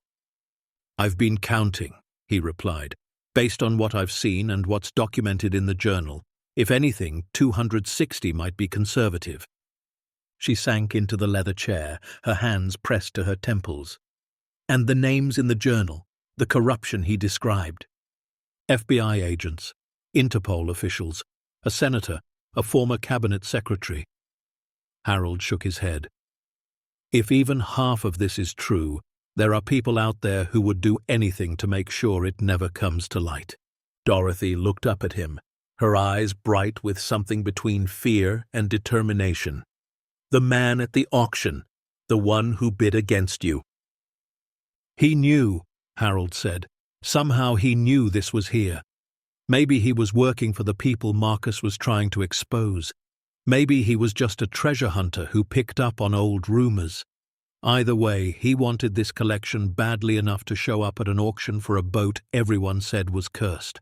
Speaker 1: "I've been counting," he replied, "based on what I've seen and what's documented in the journal. If anything, 260 might be conservative." She sank into the leather chair, her hands pressed to her temples. "And the names in the journal, the corruption he described. FBI agents, Interpol officials, A senator, a former cabinet secretary. Harold shook his head. If even half of this is true, there are people out there who would do anything to make sure it never comes to light. Dorothy looked up at him, her eyes bright with something between fear and determination. The man at the auction, the one who bid against you. He knew, Harold said. Somehow he knew this was here. Maybe he was working for the people Marcus was trying to expose. Maybe he was just a treasure hunter who picked up on old rumors. Either way, he wanted this collection badly enough to show up at an auction for a boat everyone said was cursed.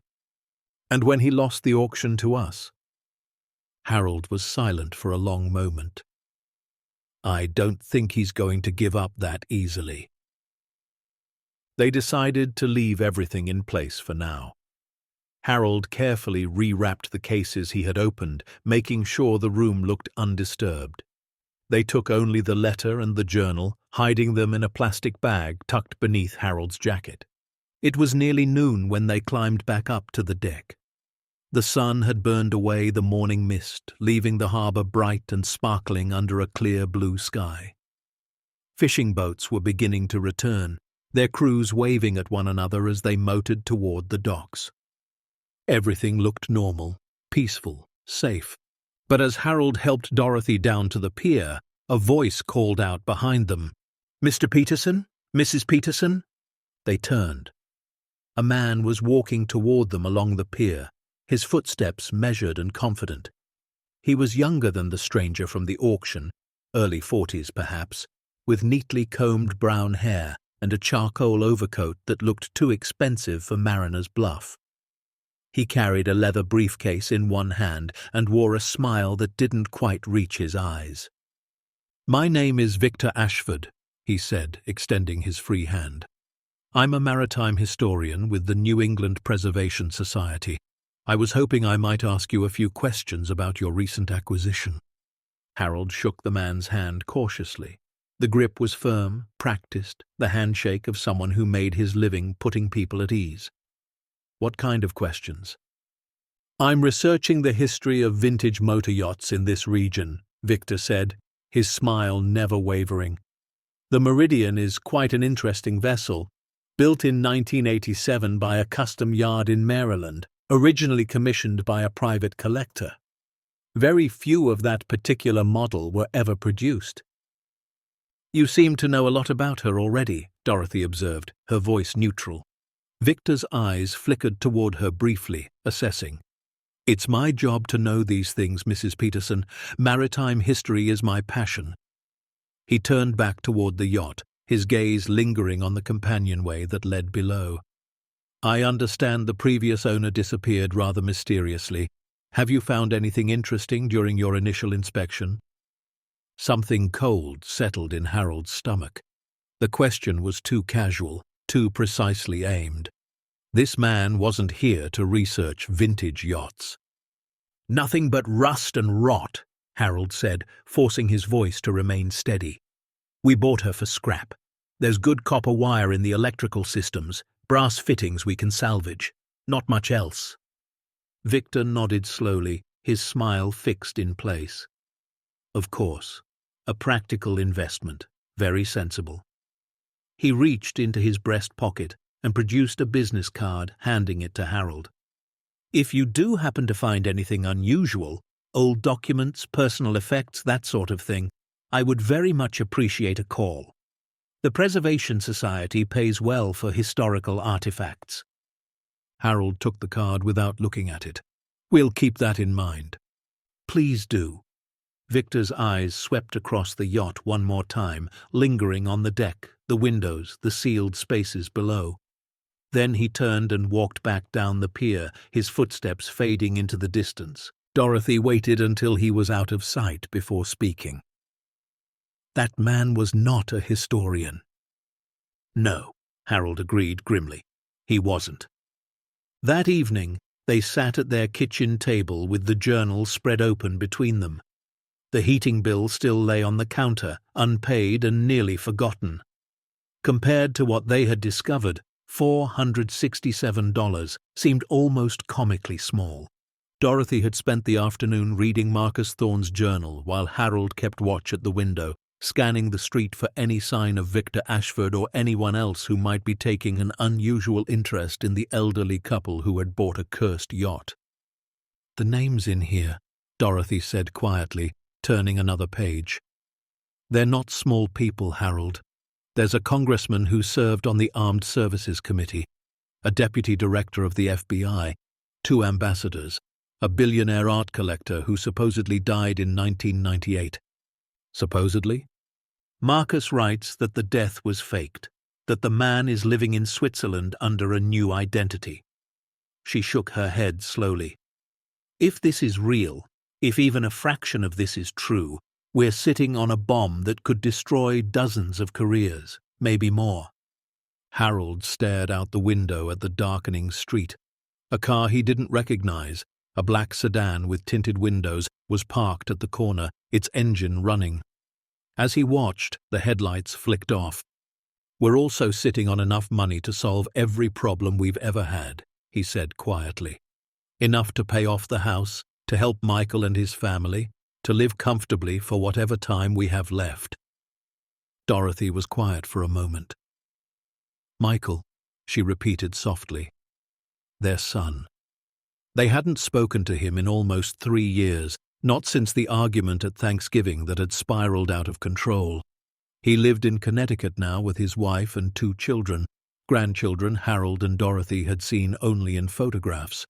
Speaker 1: And when he lost the auction to us? Harold was silent for a long moment. I don't think he's going to give up that easily. They decided to leave everything in place for now. Harold carefully rewrapped the cases he had opened, making sure the room looked undisturbed. They took only the letter and the journal, hiding them in a plastic bag tucked beneath Harold's jacket. It was nearly noon when they climbed back up to the deck. The sun had burned away the morning mist, leaving the harbor bright and sparkling under a clear blue sky. Fishing boats were beginning to return, their crews waving at one another as they motored toward the docks. Everything looked normal, peaceful, safe. But as Harold helped Dorothy down to the pier, a voice called out behind them, "Mr. Peterson? Mrs. Peterson?" They turned. A man was walking toward them along the pier, his footsteps measured and confident. He was younger than the stranger from the auction, early 40s perhaps, with neatly combed brown hair and a charcoal overcoat that looked too expensive for mariner's bluff. He carried a leather briefcase in one hand and wore a smile that didn't quite reach his eyes. "My name is Victor Ashford," he said, extending his free hand. "I'm a maritime historian with the New England Preservation Society. I was hoping I might ask you a few questions about your recent acquisition." Harold shook the man's hand cautiously. The grip was firm, practiced, the handshake of someone who made his living putting people at ease. "What kind of questions?" "I'm researching the history of vintage motor yachts in this region," Victor said, his smile never wavering. "The Meridian is quite an interesting vessel, built in 1987 by a custom yard in Maryland, originally commissioned by a private collector. Very few of that particular model were ever produced." "You seem to know a lot about her already," Dorothy observed, her voice neutral. Victor's eyes flickered toward her briefly, assessing. "It's my job to know these things, Mrs. Peterson. Maritime history is my passion." He turned back toward the yacht, his gaze lingering on the companionway that led below. "I understand the previous owner disappeared rather mysteriously. Have you found anything interesting during your initial inspection?" Something cold settled in Harold's stomach. The question was too casual, too precisely aimed. This man wasn't here to research vintage yachts. "Nothing but rust and rot," Harold said, forcing his voice to remain steady. "We bought her for scrap. There's good copper wire in the electrical systems, brass fittings we can salvage. Not much else." Victor nodded slowly, his smile fixed in place. Of course, a practical investment, very sensible. He reached into his breast pocket and produced a business card, handing it to Harold. "If you do happen to find anything unusual, old documents, personal effects, that sort of thing, I would very much appreciate a call. The Preservation Society pays well for historical artifacts." Harold took the card without looking at it. "We'll keep that in mind." "Please do." Victor's eyes swept across the yacht one more time, lingering on the deck, the windows, the sealed spaces below. Then he turned and walked back down the pier, his footsteps fading into the distance. Dorothy waited until he was out of sight before speaking. That man was not a historian. No, Harold agreed grimly. He wasn't. That evening, they sat at their kitchen table with the journal spread open between them. The heating bill still lay on the counter, unpaid and nearly forgotten. Compared to what they had discovered, $467 seemed almost comically small. Dorothy had spent the afternoon reading Marcus Thorne's journal while Harold kept watch at the window, scanning the street for any sign of Victor Ashford or anyone else who might be taking an unusual interest in the elderly couple who had bought a cursed yacht. "The name's in here," Dorothy said quietly, turning another page. "They're not small people, Harold. There's a congressman who served on the Armed Services Committee, a deputy director of the FBI, 2 ambassadors, a billionaire art collector who supposedly died in 1998. Supposedly? Marcus writes that the death was faked, that the man is living in Switzerland under a new identity." She shook her head slowly. "If this is real, if even a fraction of this is true, we're sitting on a bomb that could destroy dozens of careers, maybe more." Harold stared out the window at the darkening street. A car he didn't recognize, a black sedan with tinted windows, was parked at the corner, its engine running. As he watched, the headlights flicked off. "We're also sitting on enough money to solve every problem we've ever had," he said quietly. "Enough to pay off the house, to help Michael and his family, to live comfortably for whatever time we have left." Dorothy was quiet for a moment. "Michael," she repeated softly. Their son. They hadn't spoken to him in almost 3 years, not since the argument at Thanksgiving that had spiraled out of control. He lived in Connecticut now with his wife and 2 children, grandchildren Harold and Dorothy had seen only in photographs.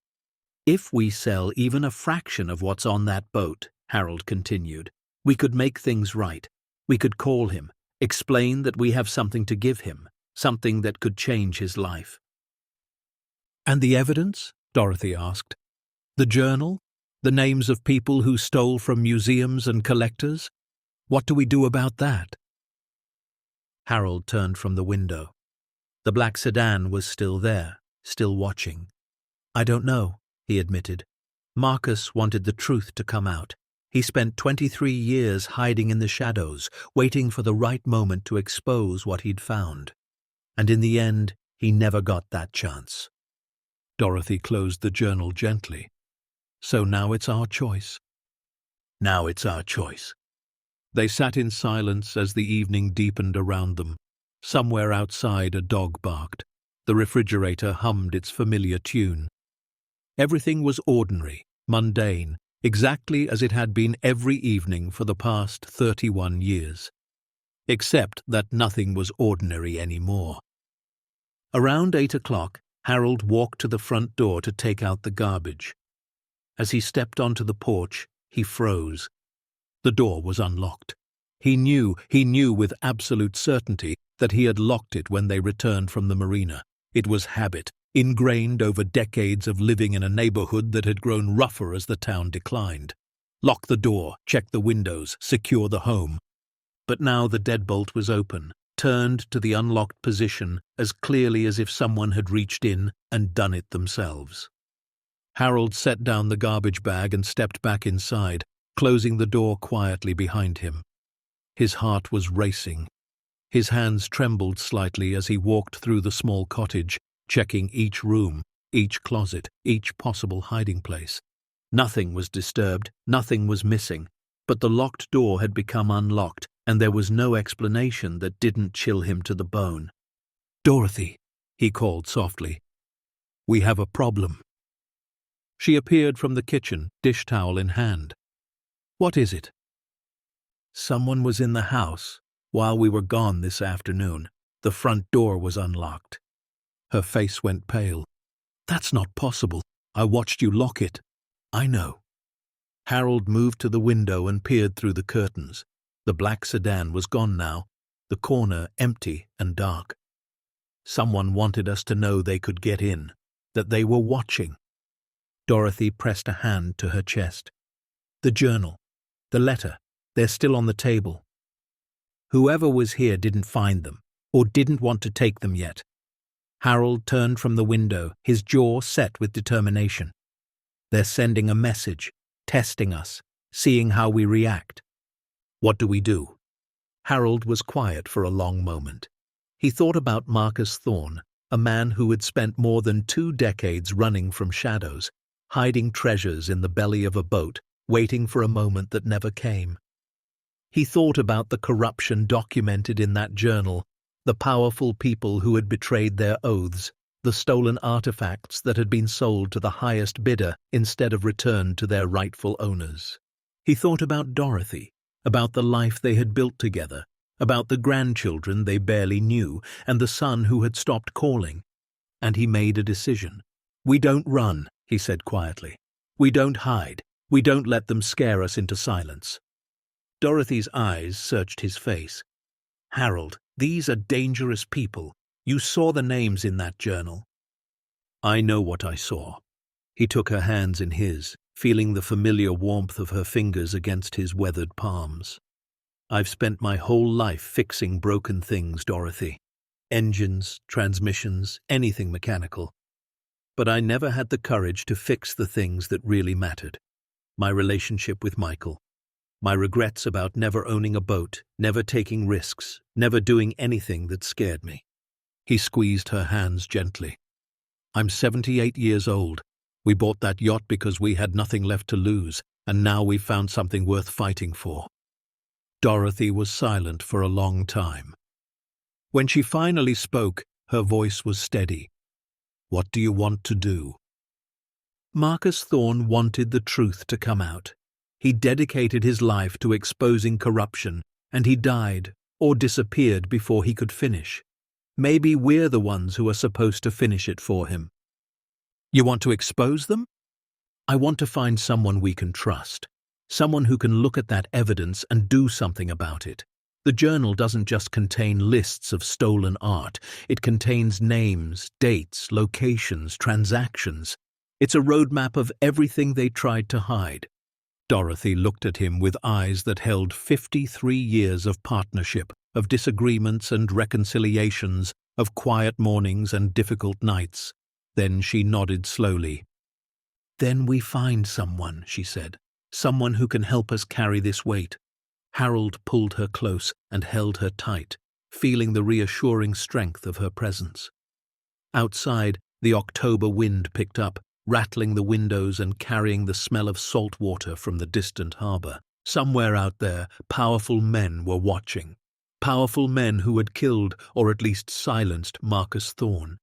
Speaker 1: "If we sell even a fraction of what's on that boat," Harold continued, "we could make things right. We could call him, explain that we have something to give him, something that could change his life." "And the evidence?" Dorothy asked. "The journal? The names of people who stole from museums and collectors? What do we do about that?" Harold turned from the window. The black sedan was still there, still watching. "I don't know," he admitted. "Marcus wanted the truth to come out. He spent 23 years hiding in the shadows, waiting for the right moment to expose what he'd found. And in the end, he never got that chance." Dorothy closed the journal gently. "So now it's our choice." "Now it's our choice." They sat in silence as the evening deepened around them. Somewhere outside, a dog barked. The refrigerator hummed its familiar tune. Everything was ordinary, mundane, exactly as it had been every evening for the past 31 years. Except that nothing was ordinary anymore. Around 8 o'clock, Harold walked to the front door to take out the garbage. As he stepped onto the porch, he froze. The door was unlocked. He knew with absolute certainty that he had locked it when they returned from the marina. It was habit, ingrained over decades of living in a neighborhood that had grown rougher as the town declined. Lock the door, check the windows, secure the home. But now the deadbolt was open, turned to the unlocked position as clearly as if someone had reached in and done it themselves. Harold set down the garbage bag and stepped back inside, closing the door quietly behind him. His heart was racing. His hands trembled slightly as he walked through the small cottage, checking each room, each closet, each possible hiding place. Nothing was disturbed, nothing was missing, but the locked door had become unlocked, and there was no explanation that didn't chill him to the bone. "Dorothy," he called softly. "We have a problem." She appeared from the kitchen, dish towel in hand. "What is it?" "Someone was in the house while we were gone this afternoon. The front door was unlocked." Her face went pale. "That's not possible. I watched you lock it." "I know." Harold moved to the window and peered through the curtains. The black sedan was gone now, the corner empty and dark. "Someone wanted us to know they could get in, that they were watching." Dorothy pressed a hand to her chest. "The journal, the letter, they're still on the table. Whoever was here didn't find them, or didn't want to take them yet." Harold turned from the window, his jaw set with determination. "They're sending a message, testing us, seeing how we react. What do we do?" Harold was quiet for a long moment. He thought about Marcus Thorne, a man who had spent more than 2 decades running from shadows, hiding treasures in the belly of a boat, waiting for a moment that never came. He thought about the corruption documented in that journal, the powerful people who had betrayed their oaths, the stolen artifacts that had been sold to the highest bidder instead of returned to their rightful owners. He thought about Dorothy, about the life they had built together, about the grandchildren they barely knew, and the son who had stopped calling. And he made a decision. "We don't run," he said quietly. "We don't hide. We don't let them scare us into silence." Dorothy's eyes searched his face. "Harold, these are dangerous people. You saw the names in that journal." "I know what I saw." He took her hands in his, feeling the familiar warmth of her fingers against his weathered palms. "I've spent my whole life fixing broken things, Dorothy. Engines, transmissions, anything mechanical. But I never had the courage to fix the things that really mattered. My relationship with Michael. My regrets about never owning a boat, never taking risks, never doing anything that scared me." He squeezed her hands gently. "I'm 78 years old. We bought that yacht because we had nothing left to lose, and now we've found something worth fighting for." Dorothy was silent for a long time. When she finally spoke, her voice was steady. "What do you want to do?" Marcus Thorne wanted the truth to come out. He dedicated his life to exposing corruption, and he died or disappeared before he could finish. Maybe we're the ones who are supposed to finish it for him. "You want to expose them?" "I want to find someone we can trust. Someone who can look at that evidence and do something about it. The journal doesn't just contain lists of stolen art. It contains names, dates, locations, transactions. It's a roadmap of everything they tried to hide." Dorothy looked at him with eyes that held 53 years of partnership, of disagreements and reconciliations, of quiet mornings and difficult nights. Then she nodded slowly. "Then we find someone," she said. "Someone who can help us carry this weight." Harold pulled her close and held her tight, feeling the reassuring strength of her presence. Outside, the October wind picked up, rattling the windows and carrying the smell of salt water from the distant harbor. Somewhere out there, powerful men were watching. Powerful men who had killed, or at least silenced, Marcus Thorne.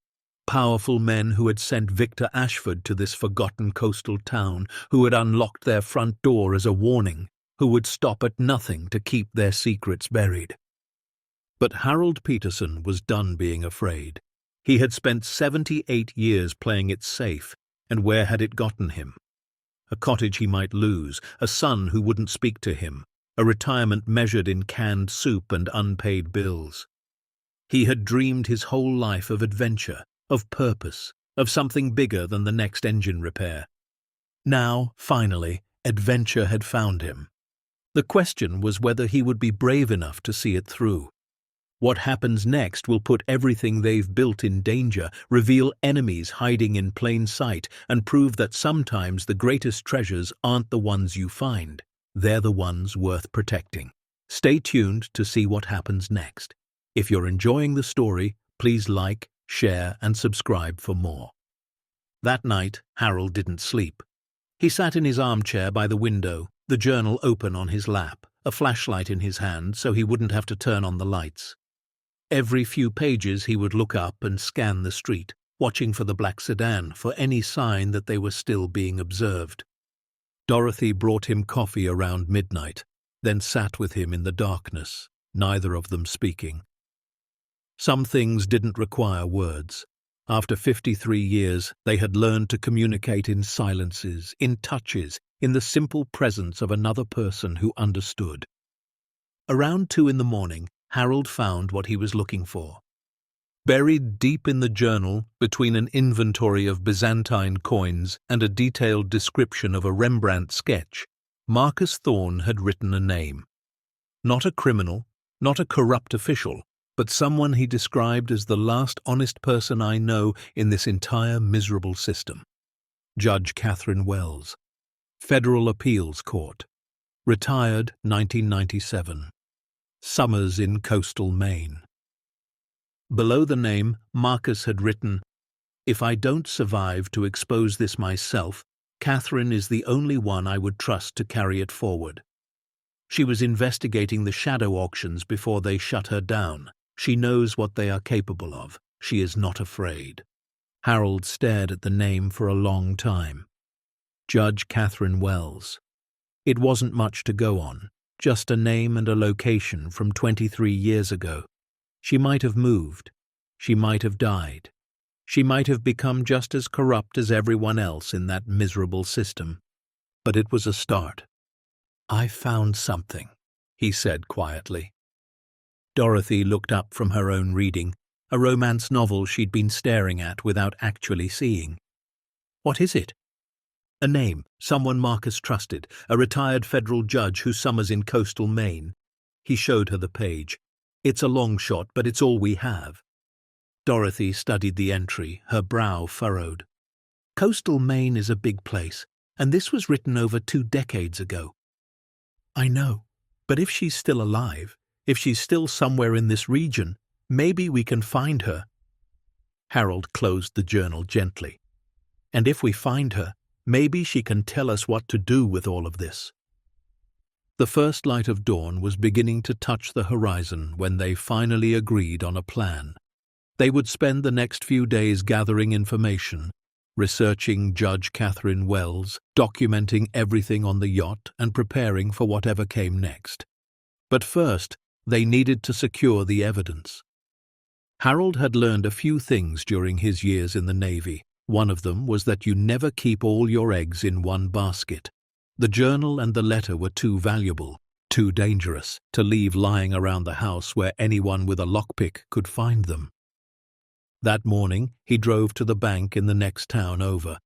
Speaker 1: Powerful men who had sent Victor Ashford to this forgotten coastal town, who had unlocked their front door as a warning, who would stop at nothing to keep their secrets buried. But Harold Peterson was done being afraid. He had spent 78 years playing it safe, and where had it gotten him? A cottage he might lose, a son who wouldn't speak to him, a retirement measured in canned soup and unpaid bills. He had dreamed his whole life of adventure, of purpose, of something bigger than the next engine repair. Now, finally, adventure had found him. The question was whether he would be brave enough to see it through. What happens next will put everything they've built in danger, reveal enemies hiding in plain sight, and prove that sometimes the greatest treasures aren't the ones you find. They're the ones worth protecting. Stay tuned to see what happens next. If you're enjoying the story, please like, share, and subscribe for more. That night, Harold didn't sleep. He sat in his armchair by the window, the journal open on his lap, a flashlight in his hand so he wouldn't have to turn on the lights. Every few pages he would look up and scan the street, watching for the black sedan, for any sign that they were still being observed. Dorothy brought him coffee around midnight, then sat with him in the darkness, neither of them speaking. Some things didn't require words. After 53 years, they had learned to communicate in silences, in touches, in the simple presence of another person who understood. Around 2 a.m, Harold found what he was looking for. Buried deep in the journal, between an inventory of Byzantine coins and a detailed description of a Rembrandt sketch, Marcus Thorne had written a name. Not a criminal, not a corrupt official, but someone he described as the last honest person I know in this entire miserable system. Judge Catherine Wells. Federal Appeals Court. Retired 1997. Summers in coastal Maine. Below the name, Marcus had written, "If I don't survive to expose this myself, Catherine is the only one I would trust to carry it forward. She was investigating the shadow auctions before they shut her down. She knows what they are capable of. She is not afraid." Harold stared at the name for a long time. Judge Catherine Wells. It wasn't much to go on, just a name and a location from 23 years ago. She might have moved. She might have died. She might have become just as corrupt as everyone else in that miserable system. But it was a start. "I found something," he said quietly. Dorothy looked up from her own reading, a romance novel she'd been staring at without actually seeing. "What is it?" "A name, someone Marcus trusted, a retired federal judge who summers in coastal Maine." He showed her the page. "It's a long shot, but it's all we have." Dorothy studied the entry, her brow furrowed. "Coastal Maine is a big place, and this was written over 2 decades ago." "I know, but if she's still alive, if she's still somewhere in this region, maybe we can find her." Harold closed the journal gently. "And if we find her, maybe she can tell us what to do with all of this." The first light of dawn was beginning to touch the horizon when they finally agreed on a plan. They would spend the next few days gathering information, researching Judge Catherine Wells, documenting everything on the yacht, and preparing for whatever came next. But first, they needed to secure the evidence. Harold had learned a few things during his years in the Navy. One of them was that you never keep all your eggs in one basket. The journal and the letter were too valuable, too dangerous, to leave lying around the house where anyone with a lockpick could find them. That morning, he drove to the bank in the next town over.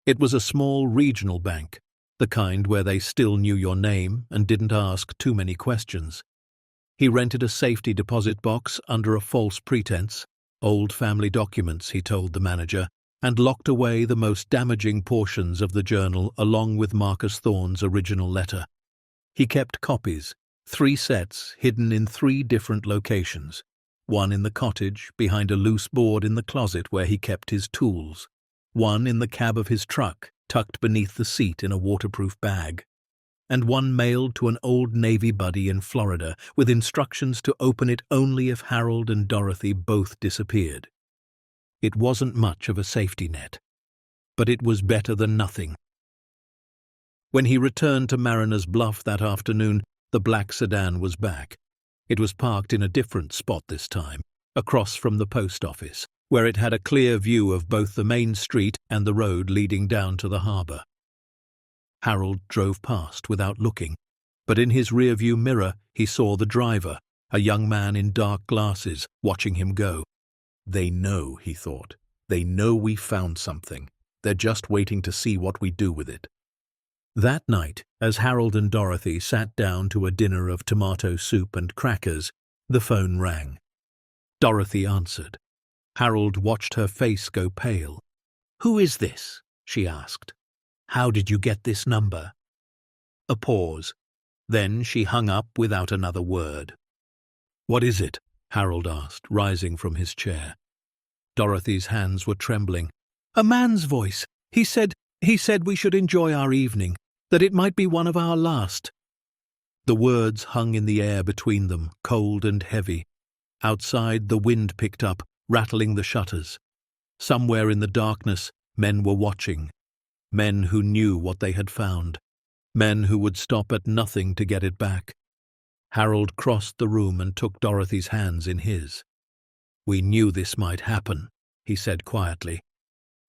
Speaker 1: It was a small regional bank, the kind where they still knew your name and didn't ask too many questions. He rented a safety deposit box under a false pretense, old family documents, he told the manager, and locked away the most damaging portions of the journal along with Marcus Thorne's original letter. He kept copies, 3 sets hidden in 3 different locations. One in the cottage, behind a loose board in the closet where he kept his tools. One in the cab of his truck, tucked beneath the seat in a waterproof bag. And one mailed to an old Navy buddy in Florida with instructions to open it only if Harold and Dorothy both disappeared. It wasn't much of a safety net, but it was better than nothing. When he returned to Mariner's Bluff that afternoon, the black sedan was back. It was parked in a different spot this time, across from the post office, where it had a clear view of both the main street and the road leading down to the harbor. Harold drove past without looking, but in his rearview mirror he saw the driver, a young man in dark glasses, watching him go. "They know," he thought. "They know we found something. They're just waiting to see what we do with it." That night, as Harold and Dorothy sat down to a dinner of tomato soup and crackers, the phone rang. Dorothy answered. Harold watched her face go pale. "Who is this?" she asked. "How did you get this number?" A pause. Then she hung up without another word. "What is it?" Harold asked, rising from his chair. Dorothy's hands were trembling. "A man's voice. He said we should enjoy our evening, that it might be one of our last." The words hung in the air between them, cold and heavy. Outside, the wind picked up, rattling the shutters. Somewhere in the darkness, men were watching. Men who knew what they had found. Men who would stop at nothing to get it back. Harold crossed the room and took Dorothy's hands in his. "We knew this might happen," he said quietly.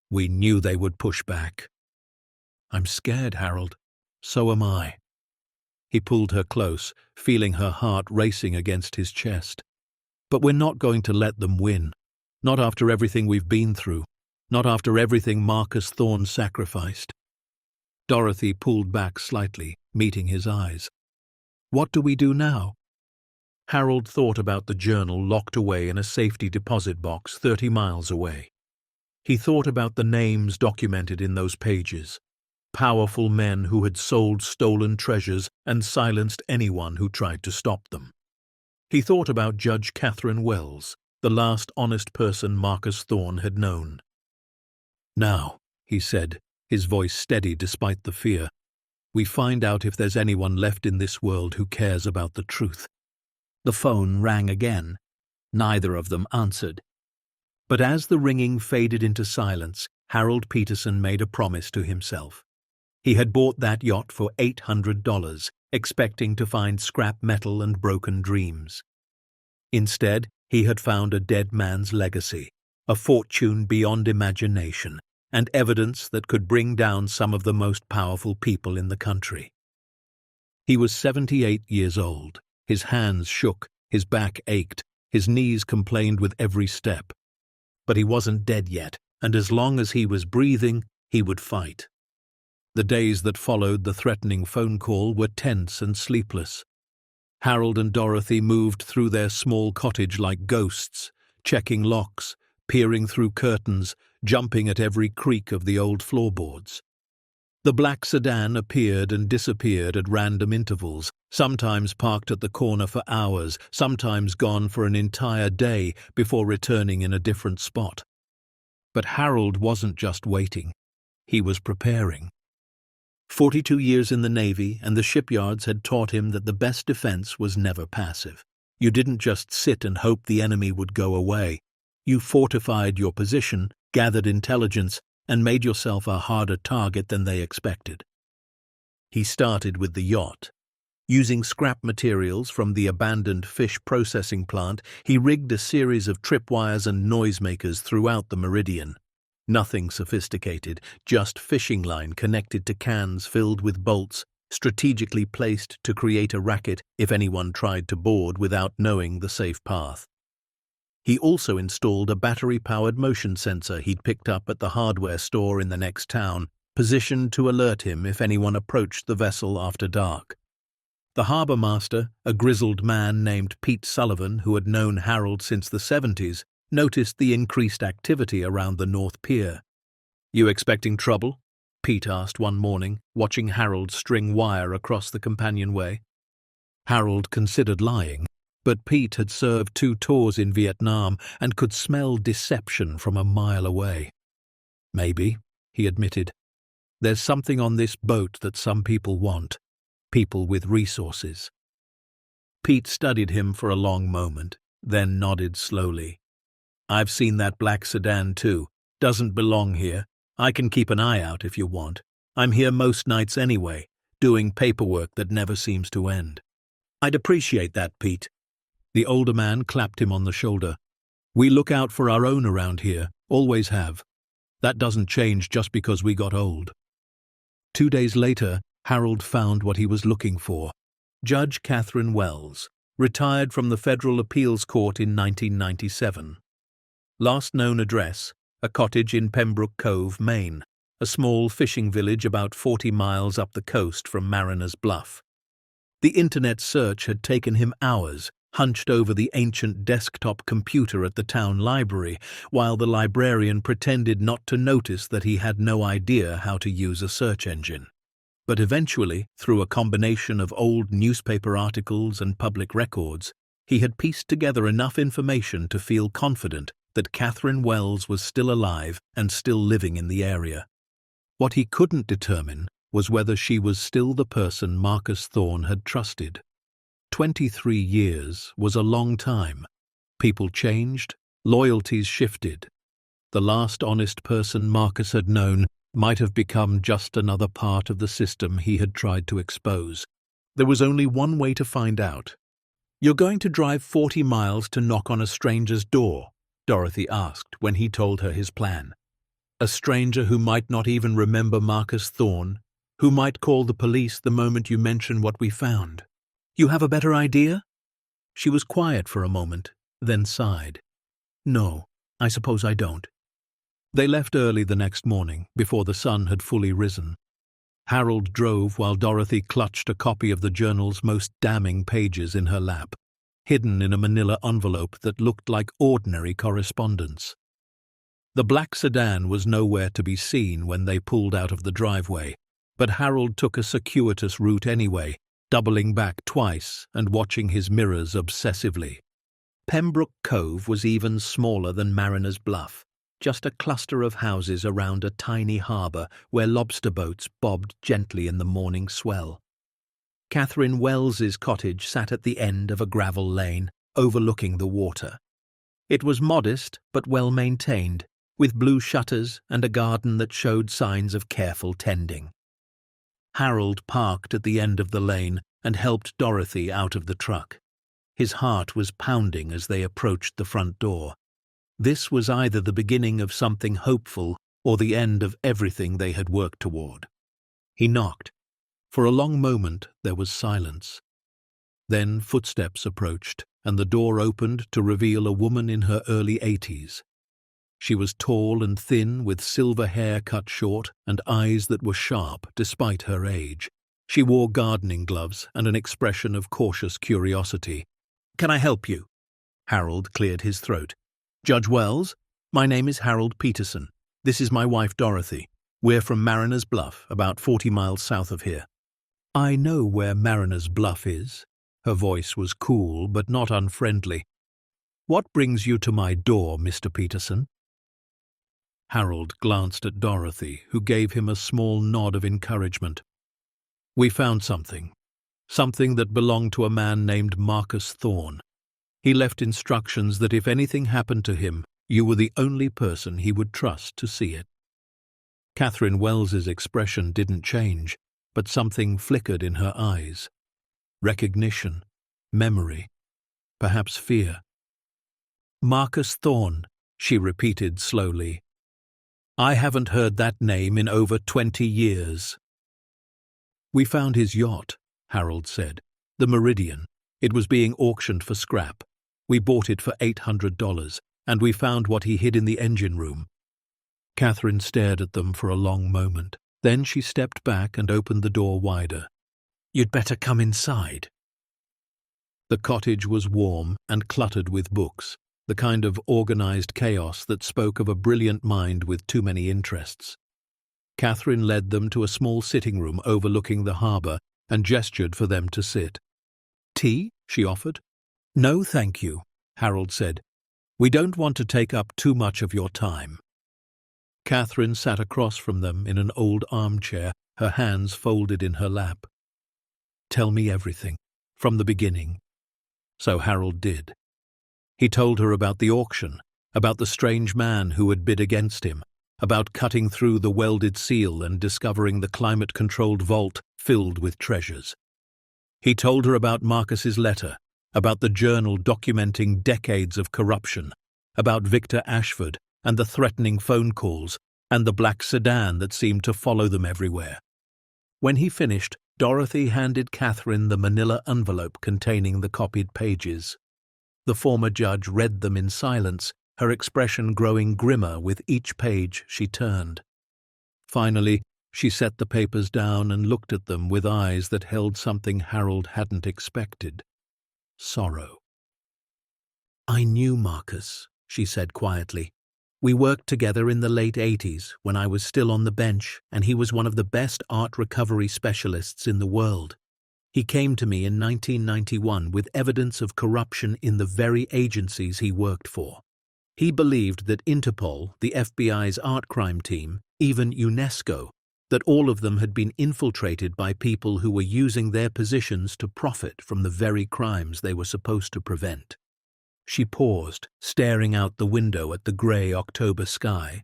Speaker 1: "We knew they would push back." "I'm scared, Harold. So am I." He pulled her close, feeling her heart racing against his chest. "But we're not going to let them win. Not after everything we've been through. Not after everything Marcus Thorne sacrificed." Dorothy pulled back slightly, meeting his eyes. "What do we do now?" Harold thought about the journal locked away in a safety deposit box 30 miles away. He thought about the names documented in those pages. Powerful men who had sold stolen treasures and silenced anyone who tried to stop them. He thought about Judge Catherine Wells, the last honest person Marcus Thorne had known. "Now," he said, his voice steady despite the fear. "We find out if there's anyone left in this world who cares about the truth." The phone rang again. Neither of them answered. But as the ringing faded into silence, Harold Peterson made a promise to himself. He had bought that yacht for $800, expecting to find scrap metal and broken dreams. Instead, he had found a dead man's legacy, a fortune beyond imagination, and evidence that could bring down some of the most powerful people in the country. He was 78 years old. His hands shook, his back ached, his knees complained with every step. But he wasn't dead yet, and as long as he was breathing, he would fight. The days that followed the threatening phone call were tense and sleepless. Harold and Dorothy moved through their small cottage like ghosts, checking locks, peering through curtains, jumping at every creak of the old floorboards. The black sedan appeared and disappeared at random intervals, sometimes parked at the corner for hours, sometimes gone for an entire day before returning in a different spot. But Harold wasn't just waiting. He was preparing. 42 years in the Navy and the shipyards had taught him that the best defense was never passive. You didn't just sit and hope the enemy would go away. You fortified your position, gathered intelligence, and made yourself a harder target than they expected. He started with the yacht. Using scrap materials from the abandoned fish processing plant, he rigged a series of tripwires and noisemakers throughout the meridian. Nothing sophisticated, just fishing line connected to cans filled with bolts, strategically placed to create a racket if anyone tried to board without knowing the safe path. He also installed a battery-powered motion sensor he'd picked up at the hardware store in the next town, positioned to alert him if anyone approached the vessel after dark. The harbour master, a grizzled man named Pete Sullivan who had known Harold since the 70s, noticed the increased activity around the North Pier. "You expecting trouble?" Pete asked one morning, watching Harold string wire across the companionway. Harold considered lying, but Pete had served 2 tours in Vietnam and could smell deception from a mile away. "Maybe," he admitted. "There's something on this boat that some people want. People with resources." Pete studied him for a long moment, then nodded slowly. "I've seen that black sedan too. Doesn't belong here. I can keep an eye out if you want. I'm here most nights anyway, doing paperwork that never seems to end." "I'd appreciate that, Pete." The older man clapped him on the shoulder. "We look out for our own around here, always have. That doesn't change just because we got old." 2 days later, Harold found what he was looking for. Judge Catherine Wells, retired from the Federal Appeals Court in 1997. Last known address, a cottage in Pembroke Cove, Maine, a small fishing village about 40 miles up the coast from Mariner's Bluff. The internet search had taken him hours, hunched over the ancient desktop computer at the town library, while the librarian pretended not to notice that he had no idea how to use a search engine. But eventually, through a combination of old newspaper articles and public records, he had pieced together enough information to feel confident that Catherine Wells was still alive and still living in the area. What he couldn't determine was whether she was still the person Marcus Thorne had trusted. 23 years was a long time. People changed, loyalties shifted. The last honest person Marcus had known might have become just another part of the system he had tried to expose. There was only one way to find out. "You're going to drive 40 miles to knock on a stranger's door?" Dorothy asked when he told her his plan. "A stranger who might not even remember Marcus Thorne, who might call the police the moment you mention what we found. You have a better idea?" She was quiet for a moment, then sighed. "No, I suppose I don't." They left early the next morning, before the sun had fully risen. Harold drove while Dorothy clutched a copy of the journal's most damning pages in her lap, hidden in a manila envelope that looked like ordinary correspondence. The black sedan was nowhere to be seen when they pulled out of the driveway, but Harold took a circuitous route anyway, doubling back twice and watching his mirrors obsessively. Pembroke Cove was even smaller than Mariner's Bluff, just a cluster of houses around a tiny harbour where lobster boats bobbed gently in the morning swell. Catherine Wells's cottage sat at the end of a gravel lane, overlooking the water. It was modest but well maintained, with blue shutters and a garden that showed signs of careful tending. Harold parked at the end of the lane and helped Dorothy out of the truck. His heart was pounding as they approached the front door. This was either the beginning of something hopeful or the end of everything they had worked toward. He knocked. For a long moment there was silence. Then footsteps approached, and the door opened to reveal a woman in her early 80s. She was tall and thin, with silver hair cut short and eyes that were sharp despite her age. She wore gardening gloves and an expression of cautious curiosity. "Can I help you?" Harold cleared his throat. "Judge Wells, my name is Harold Peterson. This is my wife Dorothy. We're from Mariner's Bluff, about 40 miles south of here." "I know where Mariner's Bluff is." Her voice was cool but not unfriendly. "What brings you to my door, Mr. Peterson?" Harold glanced at Dorothy, who gave him a small nod of encouragement. "We found something that belonged to a man named Marcus Thorne. He left instructions that if anything happened to him, you were the only person he would trust to see it." Catherine Wells's expression didn't change, but something flickered in her eyes. Recognition, memory, perhaps fear. "Marcus Thorne," she repeated slowly. "I haven't heard that name in over 20 years. "We found his yacht," Harold said. "The Meridian. It was being auctioned for scrap. We bought it for $800, and we found what he hid in the engine room." Catherine stared at them for a long moment. Then she stepped back and opened the door wider. "You'd better come inside." The cottage was warm and cluttered with books, the kind of organized chaos that spoke of a brilliant mind with too many interests. Catherine led them to a small sitting room overlooking the harbour and gestured for them to sit. "Tea?" she offered. "No, thank you," Harold said. "We don't want to take up too much of your time." Catherine sat across from them in an old armchair, her hands folded in her lap. "Tell me everything, from the beginning." So Harold did. He told her about the auction, about the strange man who had bid against him, about cutting through the welded seal and discovering the climate-controlled vault filled with treasures. He told her about Marcus's letter, about the journal documenting decades of corruption, about Victor Ashford and the threatening phone calls, and the black sedan that seemed to follow them everywhere. When he finished, Dorothy handed Catherine the manila envelope containing the copied pages. The former judge read them in silence, her expression growing grimmer with each page she turned. Finally, she set the papers down and looked at them with eyes that held something Harold hadn't expected: sorrow. "I knew Marcus," she said quietly. "We worked together in the late 80s when I was still on the bench, and he was one of the best art recovery specialists in the world. He came to me in 1991 with evidence of corruption in the very agencies he worked for. He believed that Interpol, the FBI's art crime team, even UNESCO, that all of them had been infiltrated by people who were using their positions to profit from the very crimes they were supposed to prevent." She paused, staring out the window at the grey October sky.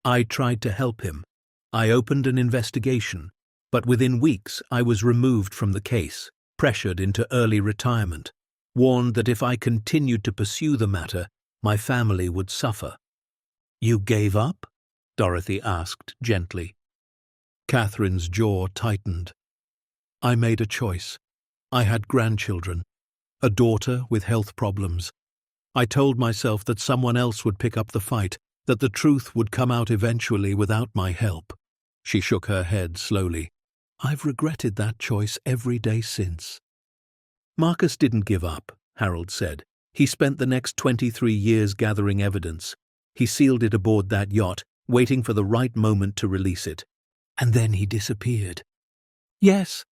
Speaker 1: "I tried to help him. I opened an investigation, but within weeks I was removed from the case, pressured into early retirement, warned that if I continued to pursue the matter, my family would suffer." "You gave up?" Dorothy asked gently. Catherine's jaw tightened. "I made a choice. I had grandchildren, a daughter with health problems. I told myself that someone else would pick up the fight, that the truth would come out eventually without my help." She shook her head slowly. "I've regretted that choice every day since." "Marcus didn't give up," Harold said. "He spent the next 23 years gathering evidence. He sealed it aboard that yacht, waiting for the right moment to release it. And then he disappeared." "Yes."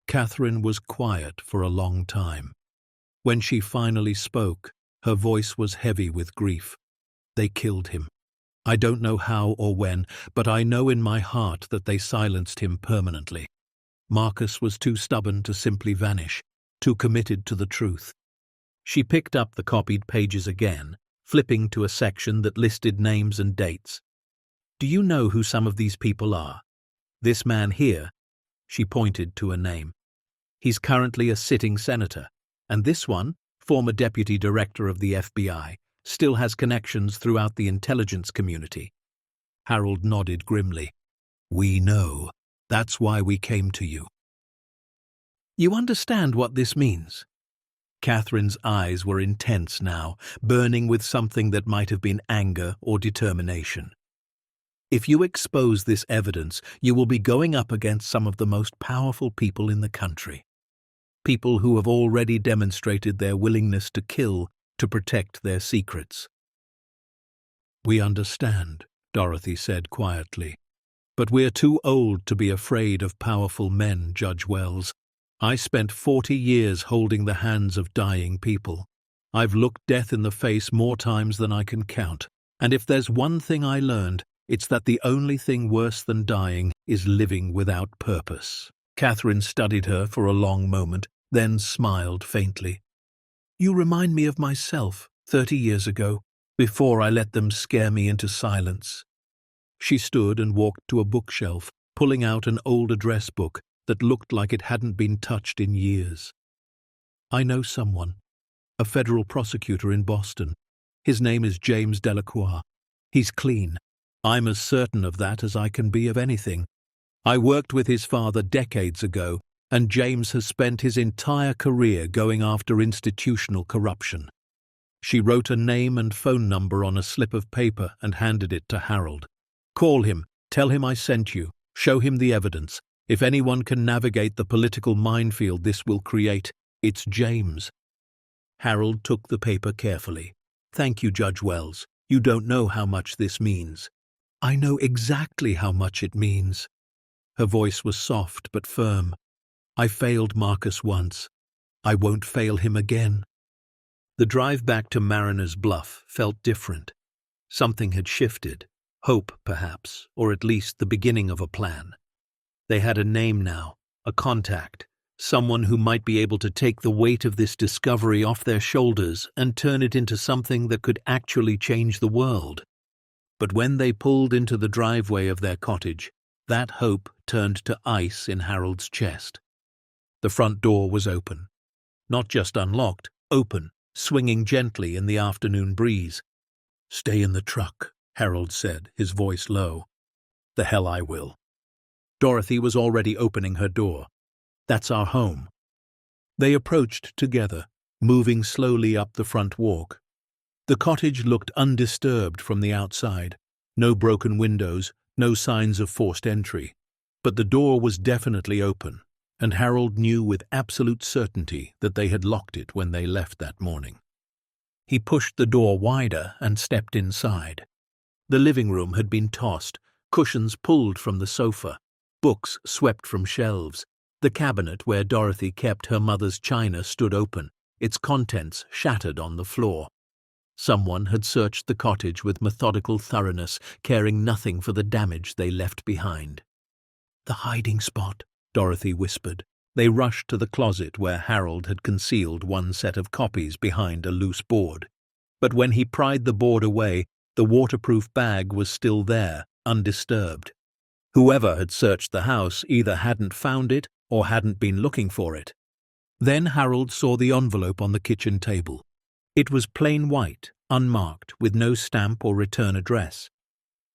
Speaker 1: Catherine was quiet for a long time. When she finally spoke, her voice was heavy with grief. "They killed him. I don't know how or when, but I know in my heart that they silenced him permanently. Marcus was too stubborn to simply vanish, too committed to the truth. She picked up the copied pages again, flipping to a section that listed names and dates. Do you know who some of these people are? This man here, she pointed to a name. He's currently a sitting senator, and this one, former deputy director of the FBI, still has connections throughout the intelligence community. Harold nodded grimly. We know. That's why we came to you. You understand what this means? Catherine's eyes were intense now, burning with something that might have been anger or determination. If you expose this evidence, you will be going up against some of the most powerful people in the country. People who have already demonstrated their willingness to kill to protect their secrets. We understand, Dorothy said quietly. But we're too old to be afraid of powerful men, Judge Wells. I spent 40 years holding the hands of dying people. I've looked death in the face more times than I can count. And if there's one thing I learned, it's that the only thing worse than dying is living without purpose. Catherine studied her for a long moment, then smiled faintly. You remind me of myself 30 years ago, before I let them scare me into silence. She stood and walked to a bookshelf, pulling out an old address book that looked like it hadn't been touched in years. I know someone, a federal prosecutor in Boston. His name is James Delacroix. He's clean. I'm as certain of that as I can be of anything. I worked with his father decades ago, and James has spent his entire career going after institutional corruption. She wrote a name and phone number on a slip of paper and handed it to Harold. Call him, tell him I sent you, show him the evidence. If anyone can navigate the political minefield this will create, it's James. Harold took the paper carefully. Thank you, Judge Wells. You don't know how much this means. I know exactly how much it means. Her voice was soft but firm. I failed Marcus once. I won't fail him again. The drive back to Mariner's Bluff felt different. Something had shifted. Hope, perhaps, or at least the beginning of a plan. They had a name now, a contact, someone who might be able to take the weight of this discovery off their shoulders and turn it into something that could actually change the world. But when they pulled into the driveway of their cottage, that hope turned to ice in Harold's chest. The front door was open. Not just unlocked, open, swinging gently in the afternoon breeze. Stay in the truck, Harold said, his voice low. The hell I will. Dorothy was already opening her door. That's our home. They approached together, moving slowly up the front walk. The cottage looked undisturbed from the outside. No broken windows, no signs of forced entry. But the door was definitely open, and Harold knew with absolute certainty that they had locked it when they left that morning. He pushed the door wider and stepped inside. The living room had been tossed, cushions pulled from the sofa, books swept from shelves. The cabinet where Dorothy kept her mother's china stood open, its contents shattered on the floor. Someone had searched the cottage with methodical thoroughness, caring nothing for the damage they left behind. The hiding spot, Dorothy whispered. They rushed to the closet where Harold had concealed one set of copies behind a loose board. But when he pried the board away, the waterproof bag was still there, undisturbed. Whoever had searched the house either hadn't found it or hadn't been looking for it. Then Harold saw the envelope on the kitchen table. It was plain white, unmarked, with no stamp or return address.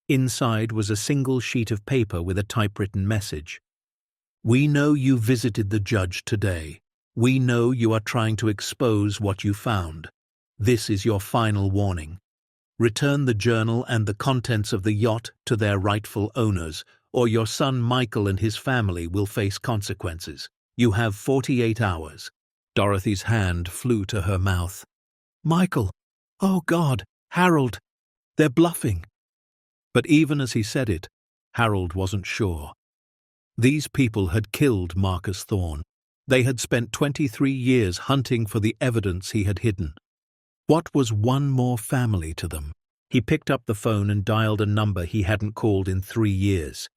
Speaker 1: Inside was a single sheet of paper with a typewritten message. We know you visited the judge today. We know you are trying to expose what you found. This is your final warning. Return the journal and the contents of the yacht to their rightful owners, or your son Michael and his family will face consequences. You have 48 hours. Dorothy's hand flew to her mouth. Michael! Oh God! Harold! They're bluffing! But even as he said it, Harold wasn't sure. These people had killed Marcus Thorne. They had spent 23 years hunting for the evidence he had hidden. What was one more family to them? He picked up the phone and dialed a number he hadn't called in 3 years.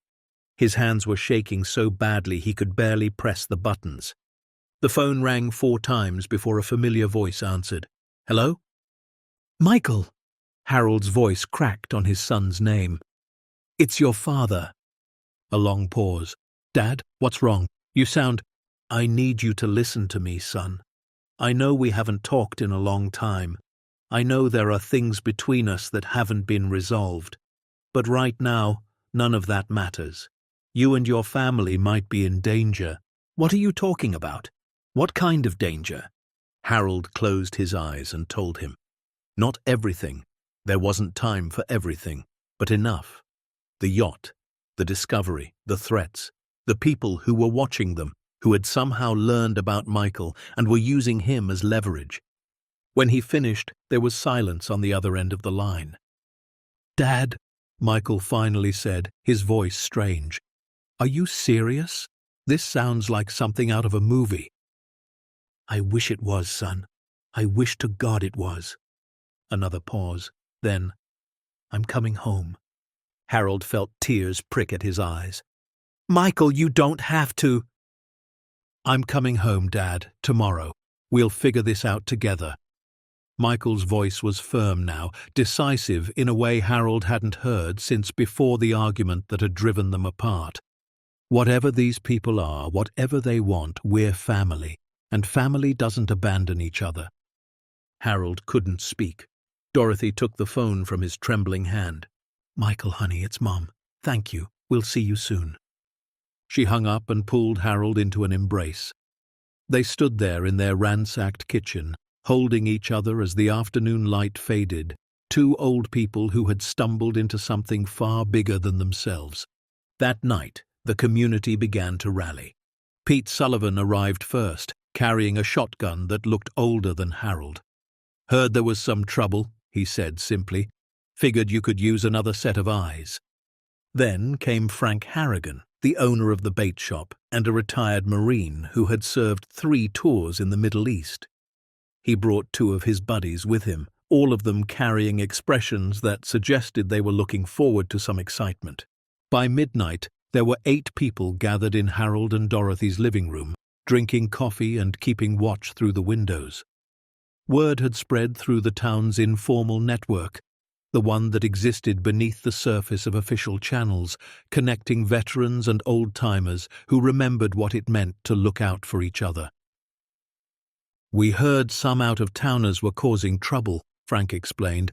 Speaker 1: His hands were shaking so badly he could barely press the buttons. The phone rang 4 times before a familiar voice answered. "Hello?" "Michael!" Harold's voice cracked on his son's name. "It's your father." A long pause. "Dad, what's wrong? You sound—" "I need you to listen to me, son. I know we haven't talked in a long time. I know there are things between us that haven't been resolved. But right now, none of that matters. You and your family might be in danger." "What are you talking about? What kind of danger?" Harold closed his eyes and told him. Not everything. There wasn't time for everything, but enough. The yacht, the discovery, the threats, the people who were watching them, who had somehow learned about Michael and were using him as leverage. When he finished, there was silence on the other end of the line. "Dad," Michael finally said, his voice strange. "Are you serious? This sounds like something out of a movie." "I wish it was, son. I wish to God it was." Another pause. Then, "I'm coming home." Harold felt tears prick at his eyes. "Michael, you don't have to." "I'm coming home, Dad, tomorrow. We'll figure this out together." Michael's voice was firm now, decisive in a way Harold hadn't heard since before the argument that had driven them apart. "Whatever these people are, whatever they want, we're family, and family doesn't abandon each other." Harold couldn't speak. Dorothy took the phone from his trembling hand. "Michael, honey, it's Mom. Thank you. We'll see you soon." She hung up and pulled Harold into an embrace. They stood there in their ransacked kitchen, holding each other as the afternoon light faded, 2 old people who had stumbled into something far bigger than themselves. That night, the community began to rally. Pete Sullivan arrived first, carrying a shotgun that looked older than Harold. "Heard there was some trouble," he said simply. "Figured you could use another set of eyes." Then came Frank Harrigan, the owner of the bait shop and a retired Marine who had served 3 tours in the Middle East. He brought 2 of his buddies with him, all of them carrying expressions that suggested they were looking forward to some excitement. By midnight, there were 8 people gathered in Harold and Dorothy's living room, drinking coffee and keeping watch through the windows. Word had spread through the town's informal network, the one that existed beneath the surface of official channels, connecting veterans and old-timers who remembered what it meant to look out for each other. "We heard some out-of-towners were causing trouble," Frank explained,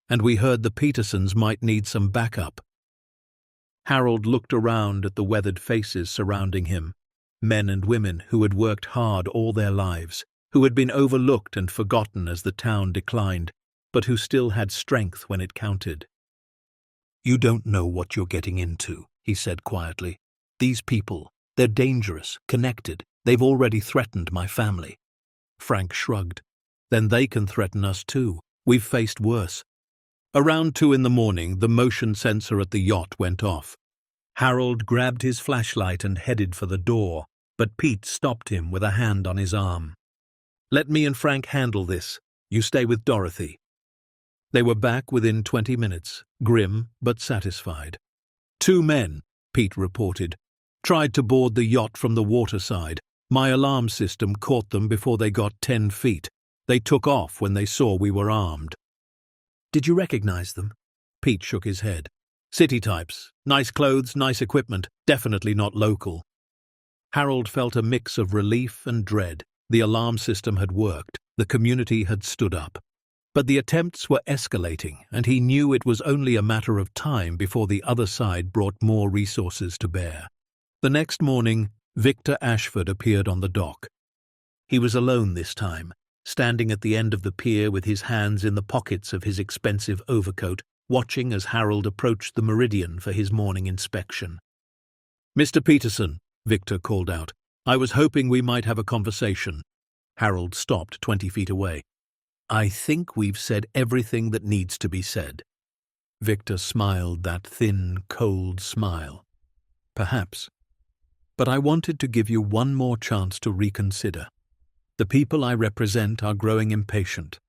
Speaker 1: "and we heard the Petersons might need some backup." Harold looked around at the weathered faces surrounding him, men and women who had worked hard all their lives, who had been overlooked and forgotten as the town declined, but who still had strength when it counted. "You don't know what you're getting into," he said quietly. "These people, they're dangerous, connected. They've already threatened my family." Frank shrugged. "Then they can threaten us too. We've faced worse." Around 2 in the morning, the motion sensor at the yacht went off. Harold grabbed his flashlight and headed for the door, but Pete stopped him with a hand on his arm. "Let me and Frank handle this. You stay with Dorothy." They were back within 20 minutes, grim but satisfied. 2 men, Pete reported, tried to board the yacht from the waterside. My alarm system caught them before they got 10 feet. They took off when they saw we were armed. "Did you recognize them?" Pete shook his head. "City types. Nice clothes, nice equipment. Definitely not local." Harold felt a mix of relief and dread. The alarm system had worked. The community had stood up. But the attempts were escalating, and he knew it was only a matter of time before the other side brought more resources to bear. The next morning, Victor Ashford appeared on the dock. He was alone this time, standing at the end of the pier with his hands in the pockets of his expensive overcoat, watching as Harold approached the Meridian for his morning inspection. "Mr. Peterson," Victor called out, "I was hoping we might have a conversation." Harold stopped 20 feet away. "I think we've said everything that needs to be said." Victor smiled that thin, cold smile. "Perhaps. But I wanted to give you one more chance to reconsider. The people I represent are growing impatient.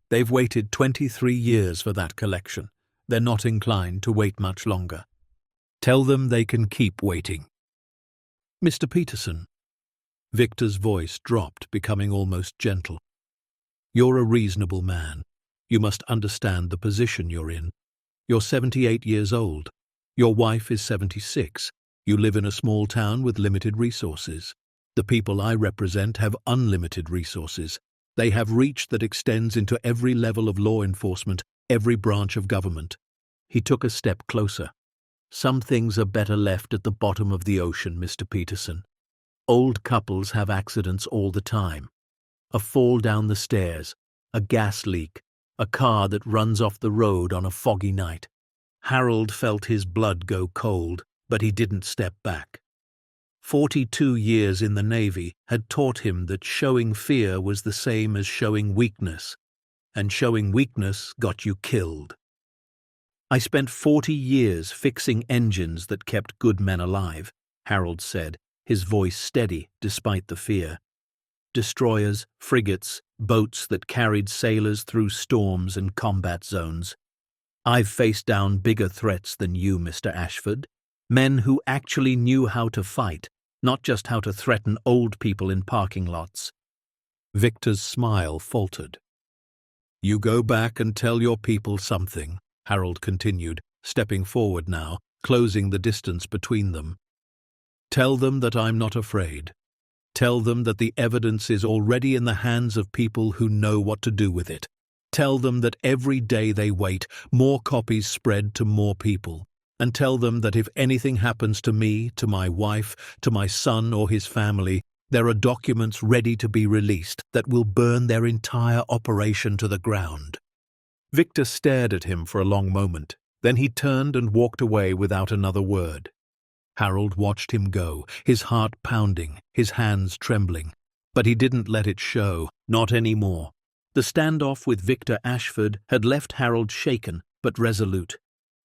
Speaker 1: They've waited 23 years for that collection. They're not inclined to wait much longer. Tell them they can keep waiting. Mr. Peterson. Victor's voice dropped, becoming almost gentle. You're a reasonable man. You must understand the position you're in. You're 78 years old. Your wife is 76. You live in a small town with limited resources. The people I represent have unlimited resources. They have reach that extends into every level of law enforcement, every branch of government. He took a step closer. Some things are better left at the bottom of the ocean, Mr. Peterson. Old couples have accidents all the time. A fall down the stairs, a gas leak, a car that runs off the road on a foggy night. Harold felt his blood go cold, but he didn't step back. 42 years in the Navy had taught him that showing fear was the same as showing weakness, and showing weakness got you killed. I spent 40 years fixing engines that kept good men alive, Harold said, his voice steady despite the fear. Destroyers, frigates, boats that carried sailors through storms and combat zones. I've faced down bigger threats than you, Mr. Ashford. Men who actually knew how to fight, not just how to threaten old people in parking lots. Victor's smile faltered. You go back and tell your people something, Harold continued, stepping forward now, closing the distance between them. Tell them that I'm not afraid. Tell them that the evidence is already in the hands of people who know what to do with it. Tell them that every day they wait, more copies spread to more people. And tell them that if anything happens to me, to my wife, to my son or his family, there are documents ready to be released that will burn their entire operation to the ground. Victor stared at him for a long moment. Then he turned and walked away without another word. Harold watched him go, his heart pounding, his hands trembling. But he didn't let it show, not anymore. The standoff with Victor Ashford had left Harold shaken but resolute.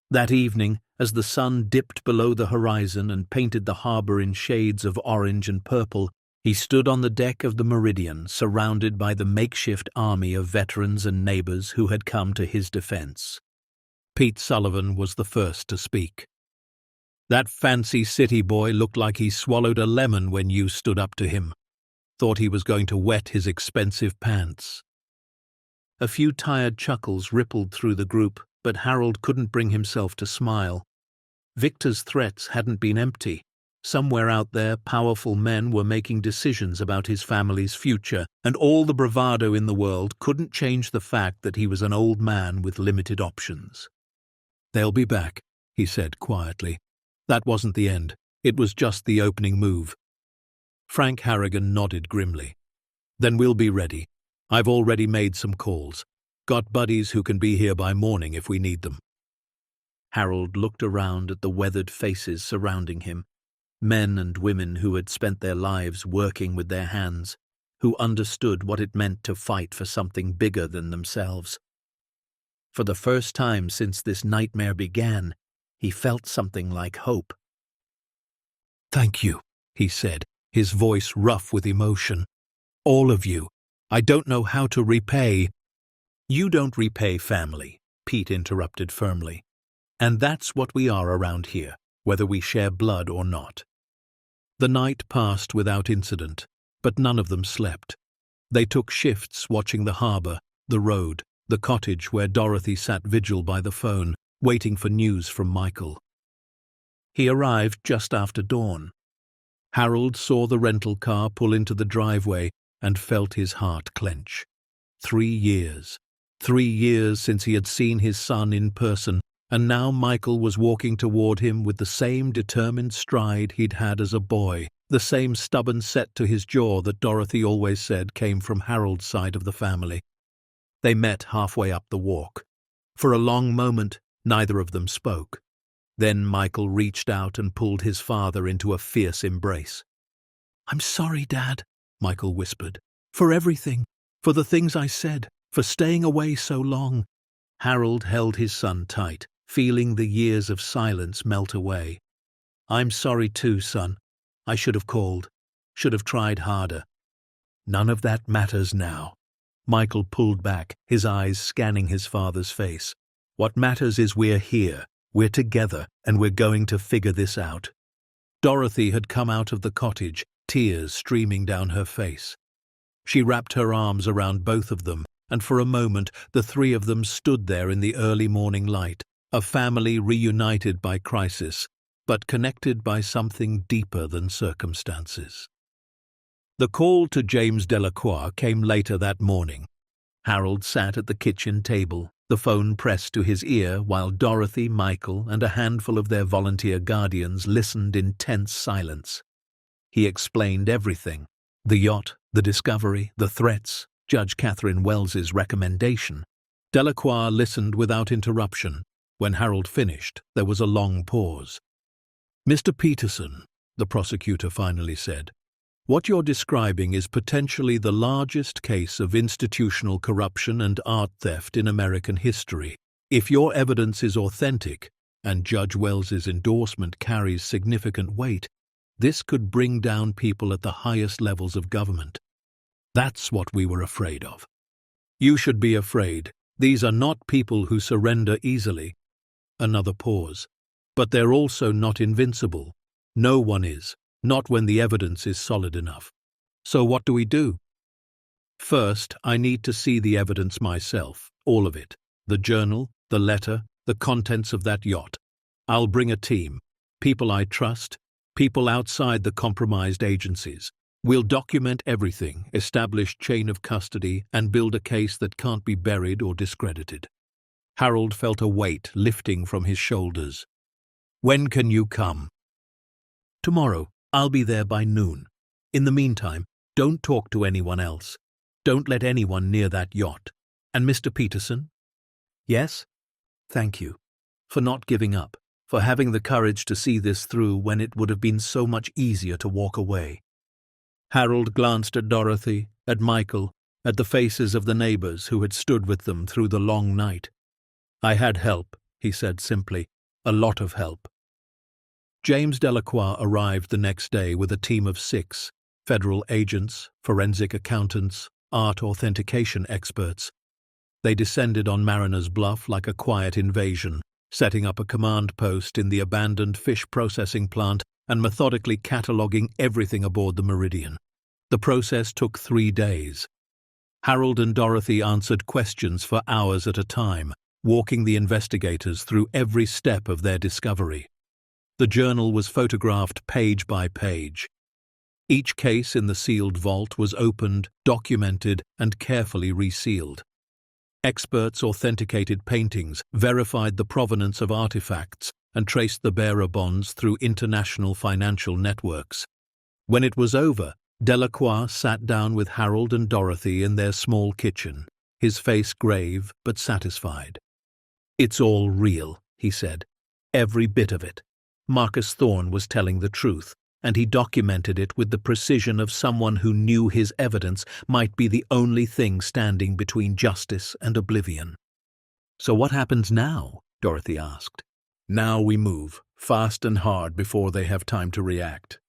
Speaker 1: That evening, as the sun dipped below the horizon and painted the harbour in shades of orange and purple, he stood on the deck of the Meridian, surrounded by the makeshift army of veterans and neighbours who had come to his defence. Pete Sullivan was the first to speak. That fancy city boy looked like he swallowed a lemon when you stood up to him. Thought he was going to wet his expensive pants. A few tired chuckles rippled through the group, but Harold couldn't bring himself to smile. Victor's threats hadn't been empty. Somewhere out there, powerful men were making decisions about his family's future, and all the bravado in the world couldn't change the fact that he was an old man with limited options. They'll be back, he said quietly. That wasn't the end. It was just the opening move. Frank Harrigan nodded grimly. Then we'll be ready. I've already made some calls. Got buddies who can be here by morning if we need them. Harold looked around at the weathered faces surrounding him. Men and women who had spent their lives working with their hands, who understood what it meant to fight for something bigger than themselves. For the first time since this nightmare began, he felt something like hope. Thank you, he said, his voice rough with emotion. All of you. I don't know how to repay. You don't repay family, Pete interrupted firmly. And that's what we are around here, whether we share blood or not. The night passed without incident, but none of them slept. They took shifts watching the harbour, the road, the cottage where Dorothy sat vigil by the phone, waiting for news from Michael. He arrived just after dawn. Harold saw the rental car pull into the driveway and felt his heart clench. 3 years. 3 years since he had seen his son in person, and now Michael was walking toward him with the same determined stride he'd had as a boy, the same stubborn set to his jaw that Dorothy always said came from Harold's side of the family. They met halfway up the walk. For a long moment, neither of them spoke. Then Michael reached out and pulled his father into a fierce embrace. "I'm sorry, Dad," Michael whispered, "for everything, for the things I said, for staying away so long." Harold held his son tight, feeling the years of silence melt away. "I'm sorry too, son. I should have called, should have tried harder." "None of that matters now." Michael pulled back, his eyes scanning his father's face. What matters is we're here, we're together, and we're going to figure this out." Dorothy had come out of the cottage, tears streaming down her face. She wrapped her arms around both of them, and for a moment the three of them stood there in the early morning light, a family reunited by crisis, but connected by something deeper than circumstances. The call to James Delacroix came later that morning. Harold sat at the kitchen table, the phone pressed to his ear, while Dorothy, Michael, and a handful of their volunteer guardians listened in tense silence. He explained everything: the yacht, the discovery, the threats, Judge Catherine Wells's recommendation. Delacroix listened without interruption. When Harold finished, there was a long pause. "Mr. Peterson," the prosecutor finally said, "what you're describing is potentially the largest case of institutional corruption and art theft in American history. If your evidence is authentic, and Judge Wells's endorsement carries significant weight, this could bring down people at the highest levels of government. That's what we were afraid of. You should be afraid. These are not people who surrender easily." Another pause. "But they're also not invincible. No one is, not when the evidence is solid enough. So what do we do?" "First, I need to see the evidence myself, all of it. The journal, the letter, the contents of that yacht. I'll bring a team, people I trust, people outside the compromised agencies. We'll document everything, establish chain of custody, and build a case that can't be buried or discredited." Harold felt a weight lifting from his shoulders. "When can you come?" "Tomorrow. I'll be there by noon. In the meantime, don't talk to anyone else. Don't let anyone near that yacht. And Mr. Peterson?" "Yes?" "Thank you. For not giving up. For having the courage to see this through when it would have been so much easier to walk away." Harold glanced at Dorothy, at Michael, at the faces of the neighbors who had stood with them through the long night. "I had help," he said simply. "A lot of help." James Delacroix arrived the next day with a team of 6, federal agents, forensic accountants, art authentication experts. They descended on Mariner's Bluff like a quiet invasion, setting up a command post in the abandoned fish processing plant and methodically cataloguing everything aboard the Meridian. The process took 3 days. Harold and Dorothy answered questions for hours at a time, walking the investigators through every step of their discovery. The journal was photographed page by page. Each case in the sealed vault was opened, documented, and carefully resealed. Experts authenticated paintings, verified the provenance of artifacts, and traced the bearer bonds through international financial networks. When it was over, Delacroix sat down with Harold and Dorothy in their small kitchen, his face grave but satisfied. "It's all real," he said. "Every bit of it. Marcus Thorne was telling the truth, and he documented it with the precision of someone who knew his evidence might be the only thing standing between justice and oblivion." "So what happens now?" Dorothy asked. "Now we move, fast and hard before they have time to react."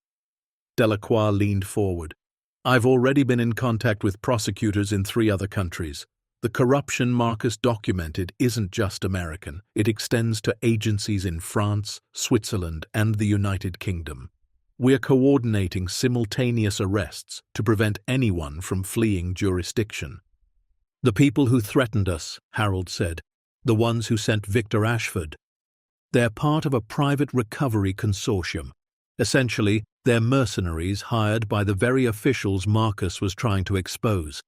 Speaker 1: Delacroix leaned forward. "I've already been in contact with prosecutors in 3 other countries. The corruption Marcus documented isn't just American. It extends to agencies in France, Switzerland, and the United Kingdom. We're coordinating simultaneous arrests to prevent anyone from fleeing jurisdiction." "The people who threatened us," Harold said, "the ones who sent Victor Ashford. They're part of a private recovery consortium. Essentially, they're mercenaries hired by the very officials Marcus was trying to expose.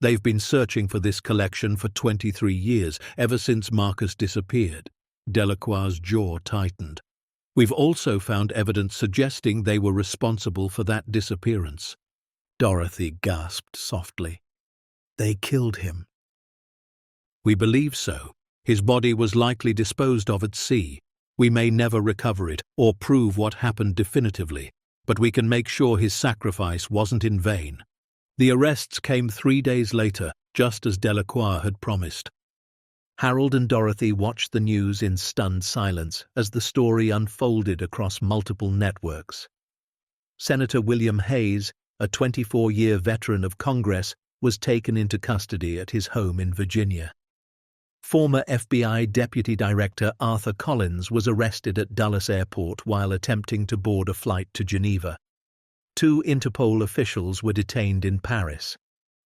Speaker 1: They've been searching for this collection for 23 years, ever since Marcus disappeared." Delacroix's jaw tightened. "We've also found evidence suggesting they were responsible for that disappearance." Dorothy gasped softly. "They killed him." "We believe so. His body was likely disposed of at sea. We may never recover it or prove what happened definitively, but we can make sure his sacrifice wasn't in vain." The arrests came 3 days later, just as Delacroix had promised. Harold and Dorothy watched the news in stunned silence as the story unfolded across multiple networks. Senator William Hayes, a 24-year veteran of Congress, was taken into custody at his home in Virginia. Former FBI Deputy Director Arthur Collins was arrested at Dulles Airport while attempting to board a flight to Geneva. 2 Interpol officials were detained in Paris.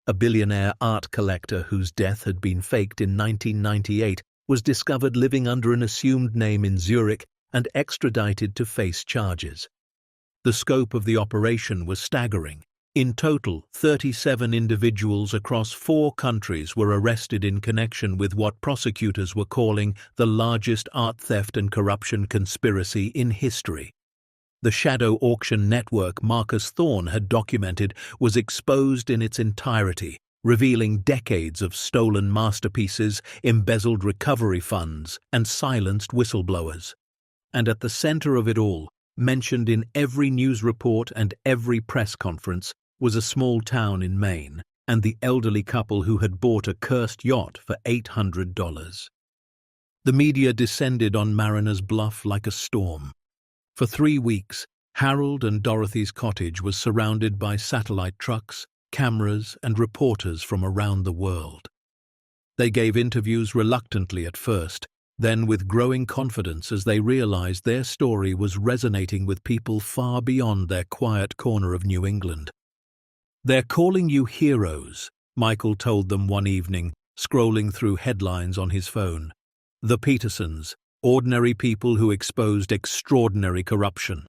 Speaker 1: A billionaire art collector whose death had been faked in 1998 was discovered living under an assumed name in Zurich and extradited to face charges. The scope of the operation was staggering. In total, 37 individuals across 4 countries were arrested in connection with what prosecutors were calling the largest art theft and corruption conspiracy in history. The shadow auction network Marcus Thorne had documented was exposed in its entirety, revealing decades of stolen masterpieces, embezzled recovery funds, and silenced whistleblowers. And at the center of it all, mentioned in every news report and every press conference, was a small town in Maine and the elderly couple who had bought a cursed yacht for $800. The media descended on Mariner's Bluff like a storm. For 3 weeks, Harold and Dorothy's cottage was surrounded by satellite trucks, cameras, and reporters from around the world. They gave interviews reluctantly at first, then with growing confidence as they realized their story was resonating with people far beyond their quiet corner of New England. "They're calling you heroes," Michael told them one evening, scrolling through headlines on his phone. "The Petersons, ordinary people who exposed extraordinary corruption.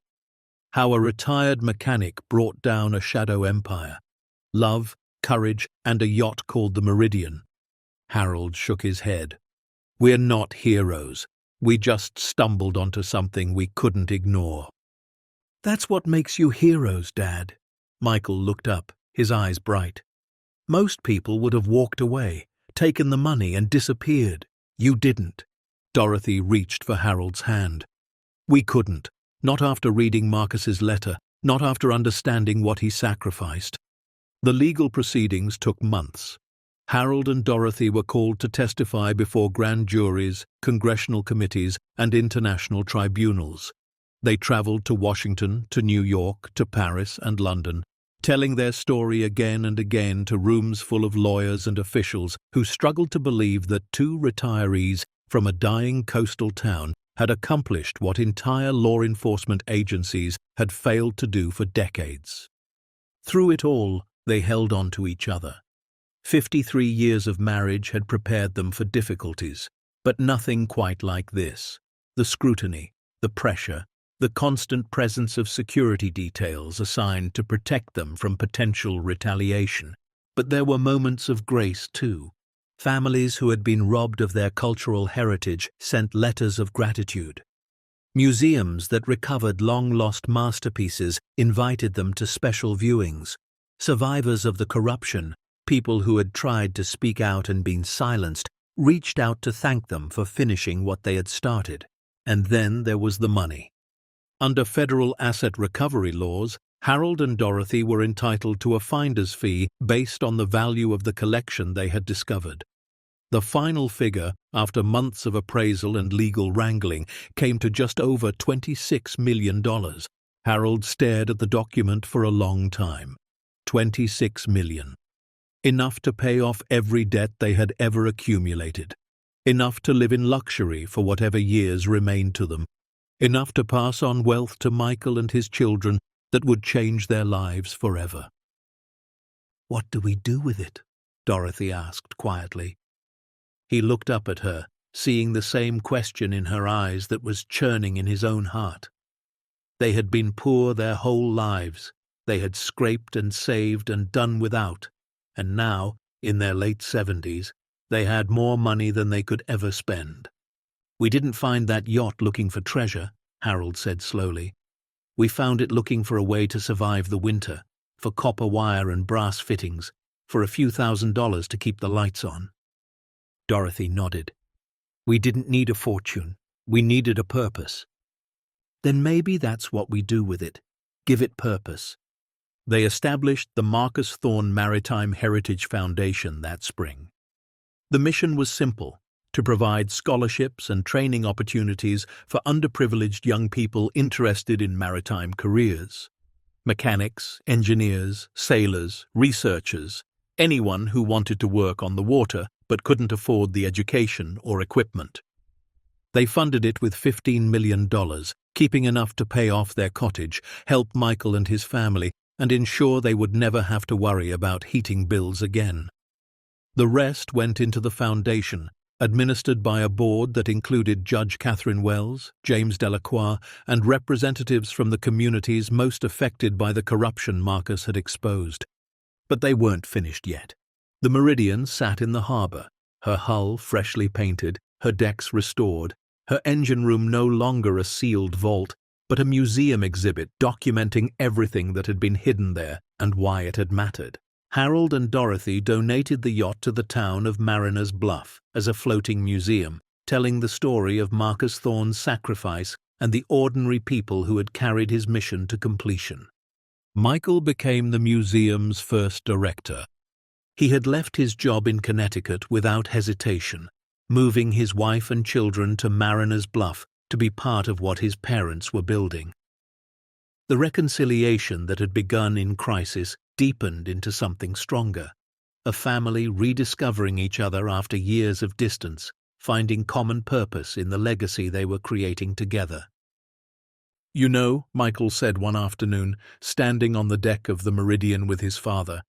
Speaker 1: How a retired mechanic brought down a shadow empire. Love, courage, and a yacht called the Meridian." Harold shook his head. "We're not heroes. We just stumbled onto something we couldn't ignore." "That's what makes you heroes, Dad." Michael looked up, his eyes bright. "Most people would have walked away, taken the money, and disappeared. You didn't." Dorothy reached for Harold's hand. "We couldn't. Not after reading Marcus's letter, not after understanding what he sacrificed." The legal proceedings took months. Harold and Dorothy were called to testify before grand juries, congressional committees, and international tribunals. They traveled to Washington, to New York, to Paris, and London, telling their story again and again to rooms full of lawyers and officials who struggled to believe that 2 retirees from a dying coastal town had accomplished what entire law enforcement agencies had failed to do for decades. Through it all, they held on to each other. 53 years of marriage had prepared them for difficulties, but nothing quite like this. The scrutiny, the pressure, the constant presence of security details assigned to protect them from potential retaliation. But there were moments of grace, too. Families who had been robbed of their cultural heritage sent letters of gratitude. Museums that recovered long-lost masterpieces invited them to special viewings. Survivors of the corruption, people who had tried to speak out and been silenced, reached out to thank them for finishing what they had started. And then there was the money. Under federal asset recovery laws, Harold and Dorothy were entitled to a finder's fee based on the value of the collection they had discovered. The final figure, after months of appraisal and legal wrangling, came to just over $26 million. Harold stared at the document for a long time. $26 million. Enough to pay off every debt they had ever accumulated. Enough to live in luxury for whatever years remained to them. Enough to pass on wealth to Michael and his children that would change their lives forever. "What do we do with it?" Dorothy asked quietly. He looked up at her, seeing the same question in her eyes that was churning in his own heart. They had been poor their whole lives. They had scraped and saved and done without. And now, in their late 70s, they had more money than they could ever spend. "We didn't find that yacht looking for treasure," Harold said slowly. "We found it looking for a way to survive the winter, for copper wire and brass fittings, for a few $1,000s to keep the lights on." Dorothy nodded. "We didn't need a fortune. We needed a purpose." "Then maybe that's what we do with it. Give it purpose." They established the Marcus Thorne Maritime Heritage Foundation that spring. The mission was simple: to provide scholarships and training opportunities for underprivileged young people interested in maritime careers. Mechanics, engineers, sailors, researchers, anyone who wanted to work on the water but couldn't afford the education or equipment. They funded it with $15 million, keeping enough to pay off their cottage, help Michael and his family, and ensure they would never have to worry about heating bills again. The rest went into the foundation, administered by a board that included Judge Catherine Wells, James Delacroix, and representatives from the communities most affected by the corruption Marcus had exposed. But they weren't finished yet. The Meridian sat in the harbor, her hull freshly painted, her decks restored, her engine room no longer a sealed vault, but a museum exhibit documenting everything that had been hidden there and why it had mattered. Harold and Dorothy donated the yacht to the town of Mariners Bluff as a floating museum, telling the story of Marcus Thorne's sacrifice and the ordinary people who had carried his mission to completion. Michael became the museum's first director. He had left his job in Connecticut without hesitation, moving his wife and children to Mariners Bluff to be part of what his parents were building. The reconciliation that had begun in crisis deepened into something stronger, a family rediscovering each other after years of distance, finding common purpose in the legacy they were creating together. "You know," Michael said one afternoon, standing on the deck of the Meridian with his father,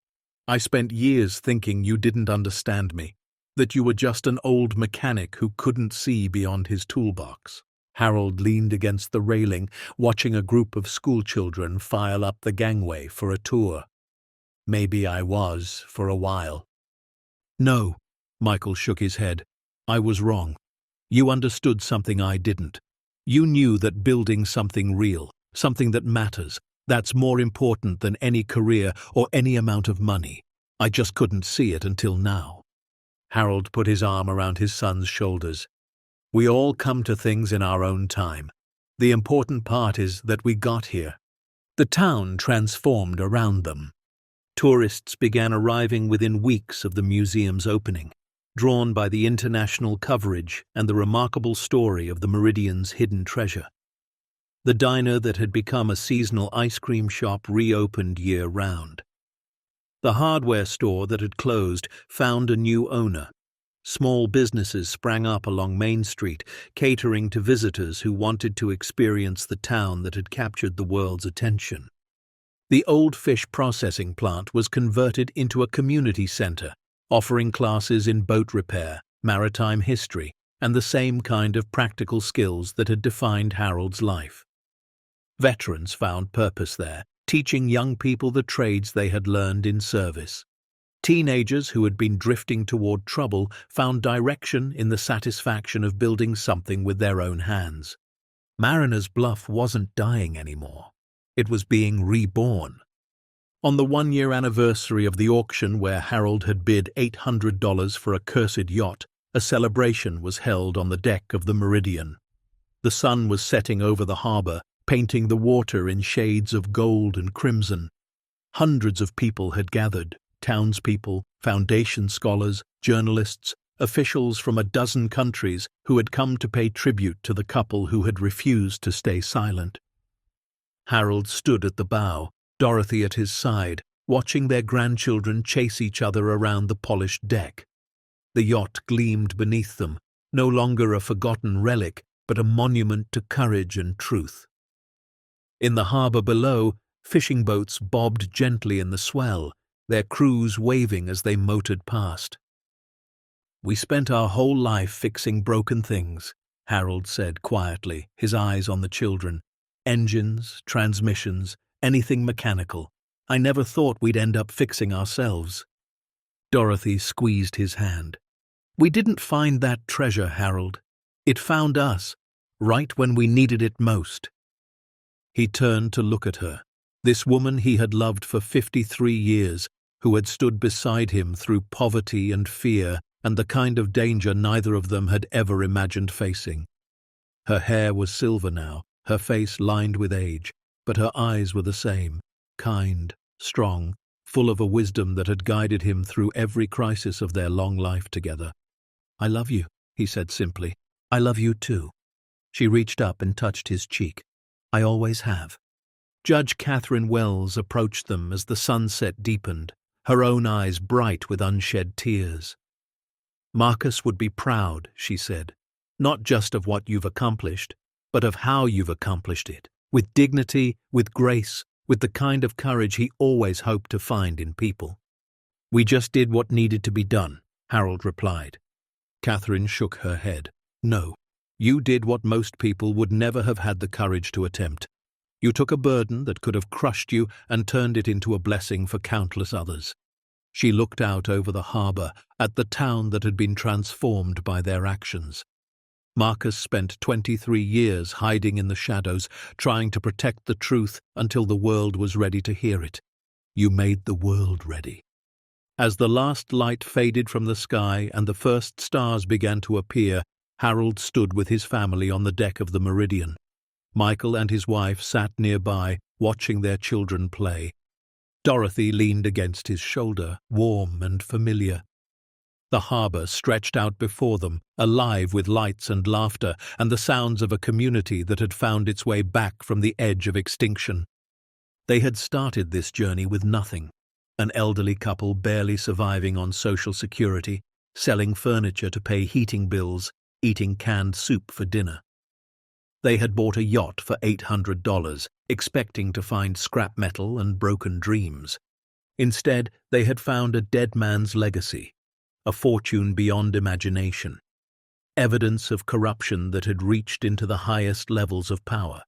Speaker 1: "I spent years thinking you didn't understand me, that you were just an old mechanic who couldn't see beyond his toolbox." Harold leaned against the railing, watching a group of schoolchildren file up the gangway for a tour. "Maybe I was, for a while." "No," Michael shook his head. "I was wrong. You understood something I didn't. You knew that building something real, something that matters, that's more important than any career or any amount of money. I just couldn't see it until now." Harold put his arm around his son's shoulders. "We all come to things in our own time. The important part is that we got here." The town transformed around them. Tourists began arriving within weeks of the museum's opening, drawn by the international coverage and the remarkable story of the Meridian's hidden treasure. The diner that had become a seasonal ice cream shop reopened year-round. The hardware store that had closed found a new owner. Small businesses sprang up along Main Street, catering to visitors who wanted to experience the town that had captured the world's attention. The old fish processing plant was converted into a community center, offering classes in boat repair, maritime history, and the same kind of practical skills that had defined Harold's life. Veterans found purpose there, teaching young people the trades they had learned in service. Teenagers who had been drifting toward trouble found direction in the satisfaction of building something with their own hands. Mariners Bluff wasn't dying anymore. It was being reborn. On the one-year anniversary of the auction where Harold had bid $800 for a cursed yacht, a celebration was held on the deck of the Meridian. The sun was setting over the harbor, painting the water in shades of gold and crimson. Hundreds of people had gathered. Townspeople, foundation scholars, journalists, officials from a dozen countries who had come to pay tribute to the couple who had refused to stay silent. Harold stood at the bow, Dorothy at his side, watching their grandchildren chase each other around the polished deck. The yacht gleamed beneath them, no longer a forgotten relic, but a monument to courage and truth. In the harbor below, fishing boats bobbed gently in the swell, their crews waving as they motored past. "We spent our whole life fixing broken things," Harold said quietly, his eyes on the children. "Engines, transmissions, anything mechanical. I never thought we'd end up fixing ourselves." Dorothy squeezed his hand. "We didn't find that treasure, Harold. It found us, right when we needed it most." He turned to look at her, this woman he had loved for 53 years, who had stood beside him through poverty and fear and the kind of danger neither of them had ever imagined facing. Her hair was silver now, her face lined with age, but her eyes were the same, kind, strong, full of a wisdom that had guided him through every crisis of their long life together. "I love you," he said simply. "I love you too." She reached up and touched his cheek. "I always have." Judge Catherine Wells approached them as the sunset deepened, her own eyes bright with unshed tears. Marcus would be proud, she said, not just of what you've accomplished, but of how you've accomplished it, with dignity, with grace, with the kind of courage he always hoped to find in people. We just did what needed to be done, Harold replied. Catherine shook her head. No, you did what most people would never have had the courage to attempt. You took a burden that could have crushed you and turned it into a blessing for countless others. She looked out over the harbour, at the town that had been transformed by their actions. Marcus spent 23 years hiding in the shadows, trying to protect the truth until the world was ready to hear it. You made the world ready. As the last light faded from the sky and the first stars began to appear, Harold stood with his family on the deck of the Meridian. Michael and his wife sat nearby, watching their children play. Dorothy leaned against his shoulder, warm and familiar. The harbour stretched out before them, alive with lights and laughter and the sounds of a community that had found its way back from the edge of extinction. They had started this journey with nothing, an elderly couple barely surviving on Social Security, selling furniture to pay heating bills, eating canned soup for dinner. They had bought a yacht for $800, expecting to find scrap metal and broken dreams. Instead, they had found a dead man's legacy, a fortune beyond imagination, evidence of corruption that had reached into the highest levels of power.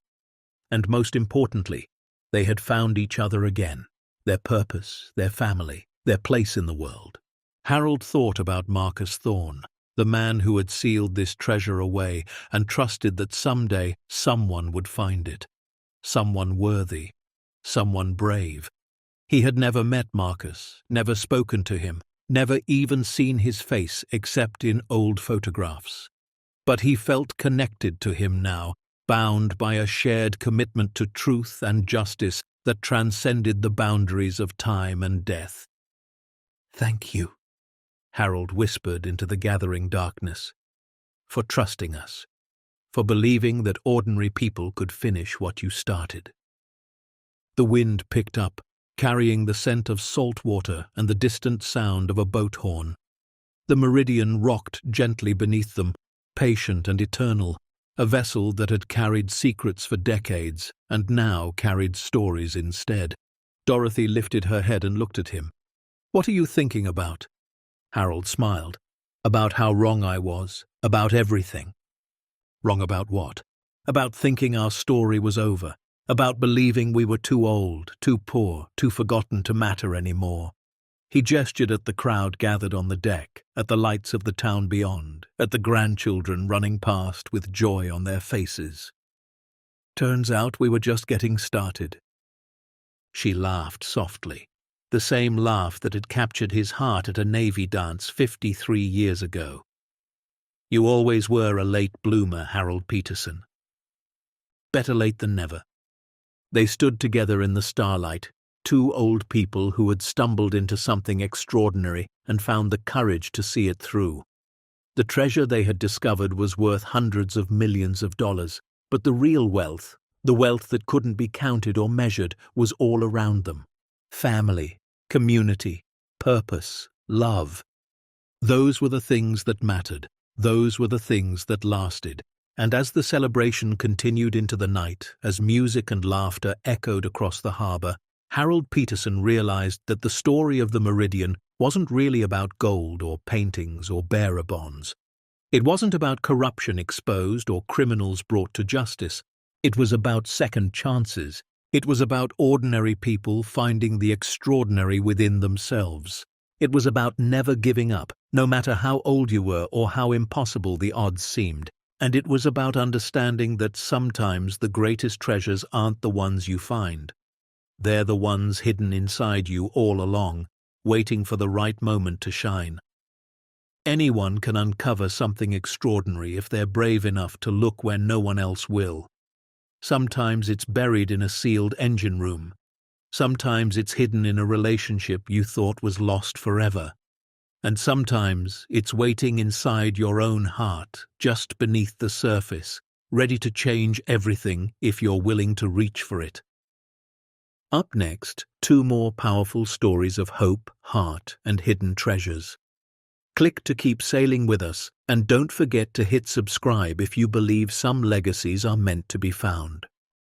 Speaker 1: And most importantly, they had found each other again, their purpose, their family, their place in the world. Harold thought about Marcus Thorne, the man who had sealed this treasure away and trusted that someday someone would find it. Someone worthy, someone brave. He had never met Marcus, never spoken to him, never even seen his face except in old photographs. But he felt connected to him now, bound by a shared commitment to truth and justice that transcended the boundaries of time and death. "Thank you," Harold whispered into the gathering darkness, "for trusting us, for believing that ordinary people could finish what you started." The wind picked up, carrying the scent of salt water and the distant sound of a boat horn. The Meridian rocked gently beneath them, patient and eternal, a vessel that had carried secrets for decades and now carried stories instead. Dorothy lifted her head and looked at him. "What are you thinking about?" Harold smiled. "About how wrong I was, about everything." "Wrong about what?" "About thinking our story was over, about believing we were too old, too poor, too forgotten to matter anymore." He gestured at the crowd gathered on the deck, at the lights of the town beyond, at the grandchildren running past with joy on their faces. "Turns out we were just getting started." She laughed softly, the same laugh that had captured his heart at a Navy dance 53 years ago. "You always were a late bloomer, Harold Peterson. Better late than never." They stood together in the starlight, two old people who had stumbled into something extraordinary and found the courage to see it through. The treasure they had discovered was worth hundreds of millions of dollars, but the real wealth, the wealth that couldn't be counted or measured, was all around them. Family, community, purpose, love. Those were the things that mattered. Those were the things that lasted. And as the celebration continued into the night, as music and laughter echoed across the harbour, Harold Peterson realized that the story of the Meridian wasn't really about gold or paintings or bearer bonds. It wasn't about corruption exposed or criminals brought to justice. It was about second chances. It was about ordinary people finding the extraordinary within themselves. It was about never giving up, no matter how old you were or how impossible the odds seemed. And it was about understanding that sometimes the greatest treasures aren't the ones you find. They're the ones hidden inside you all along, waiting for the right moment to shine. Anyone can uncover something extraordinary if they're brave enough to look where no one else will. Sometimes it's buried in a sealed engine room. Sometimes it's hidden in a relationship you thought was lost forever. And sometimes it's waiting inside your own heart, just beneath the surface, ready to change everything if you're willing to reach for it. Up next, two more powerful stories of hope, heart, and hidden treasures. Click to keep sailing with us, and don't forget to hit subscribe if you believe some legacies are meant to be found.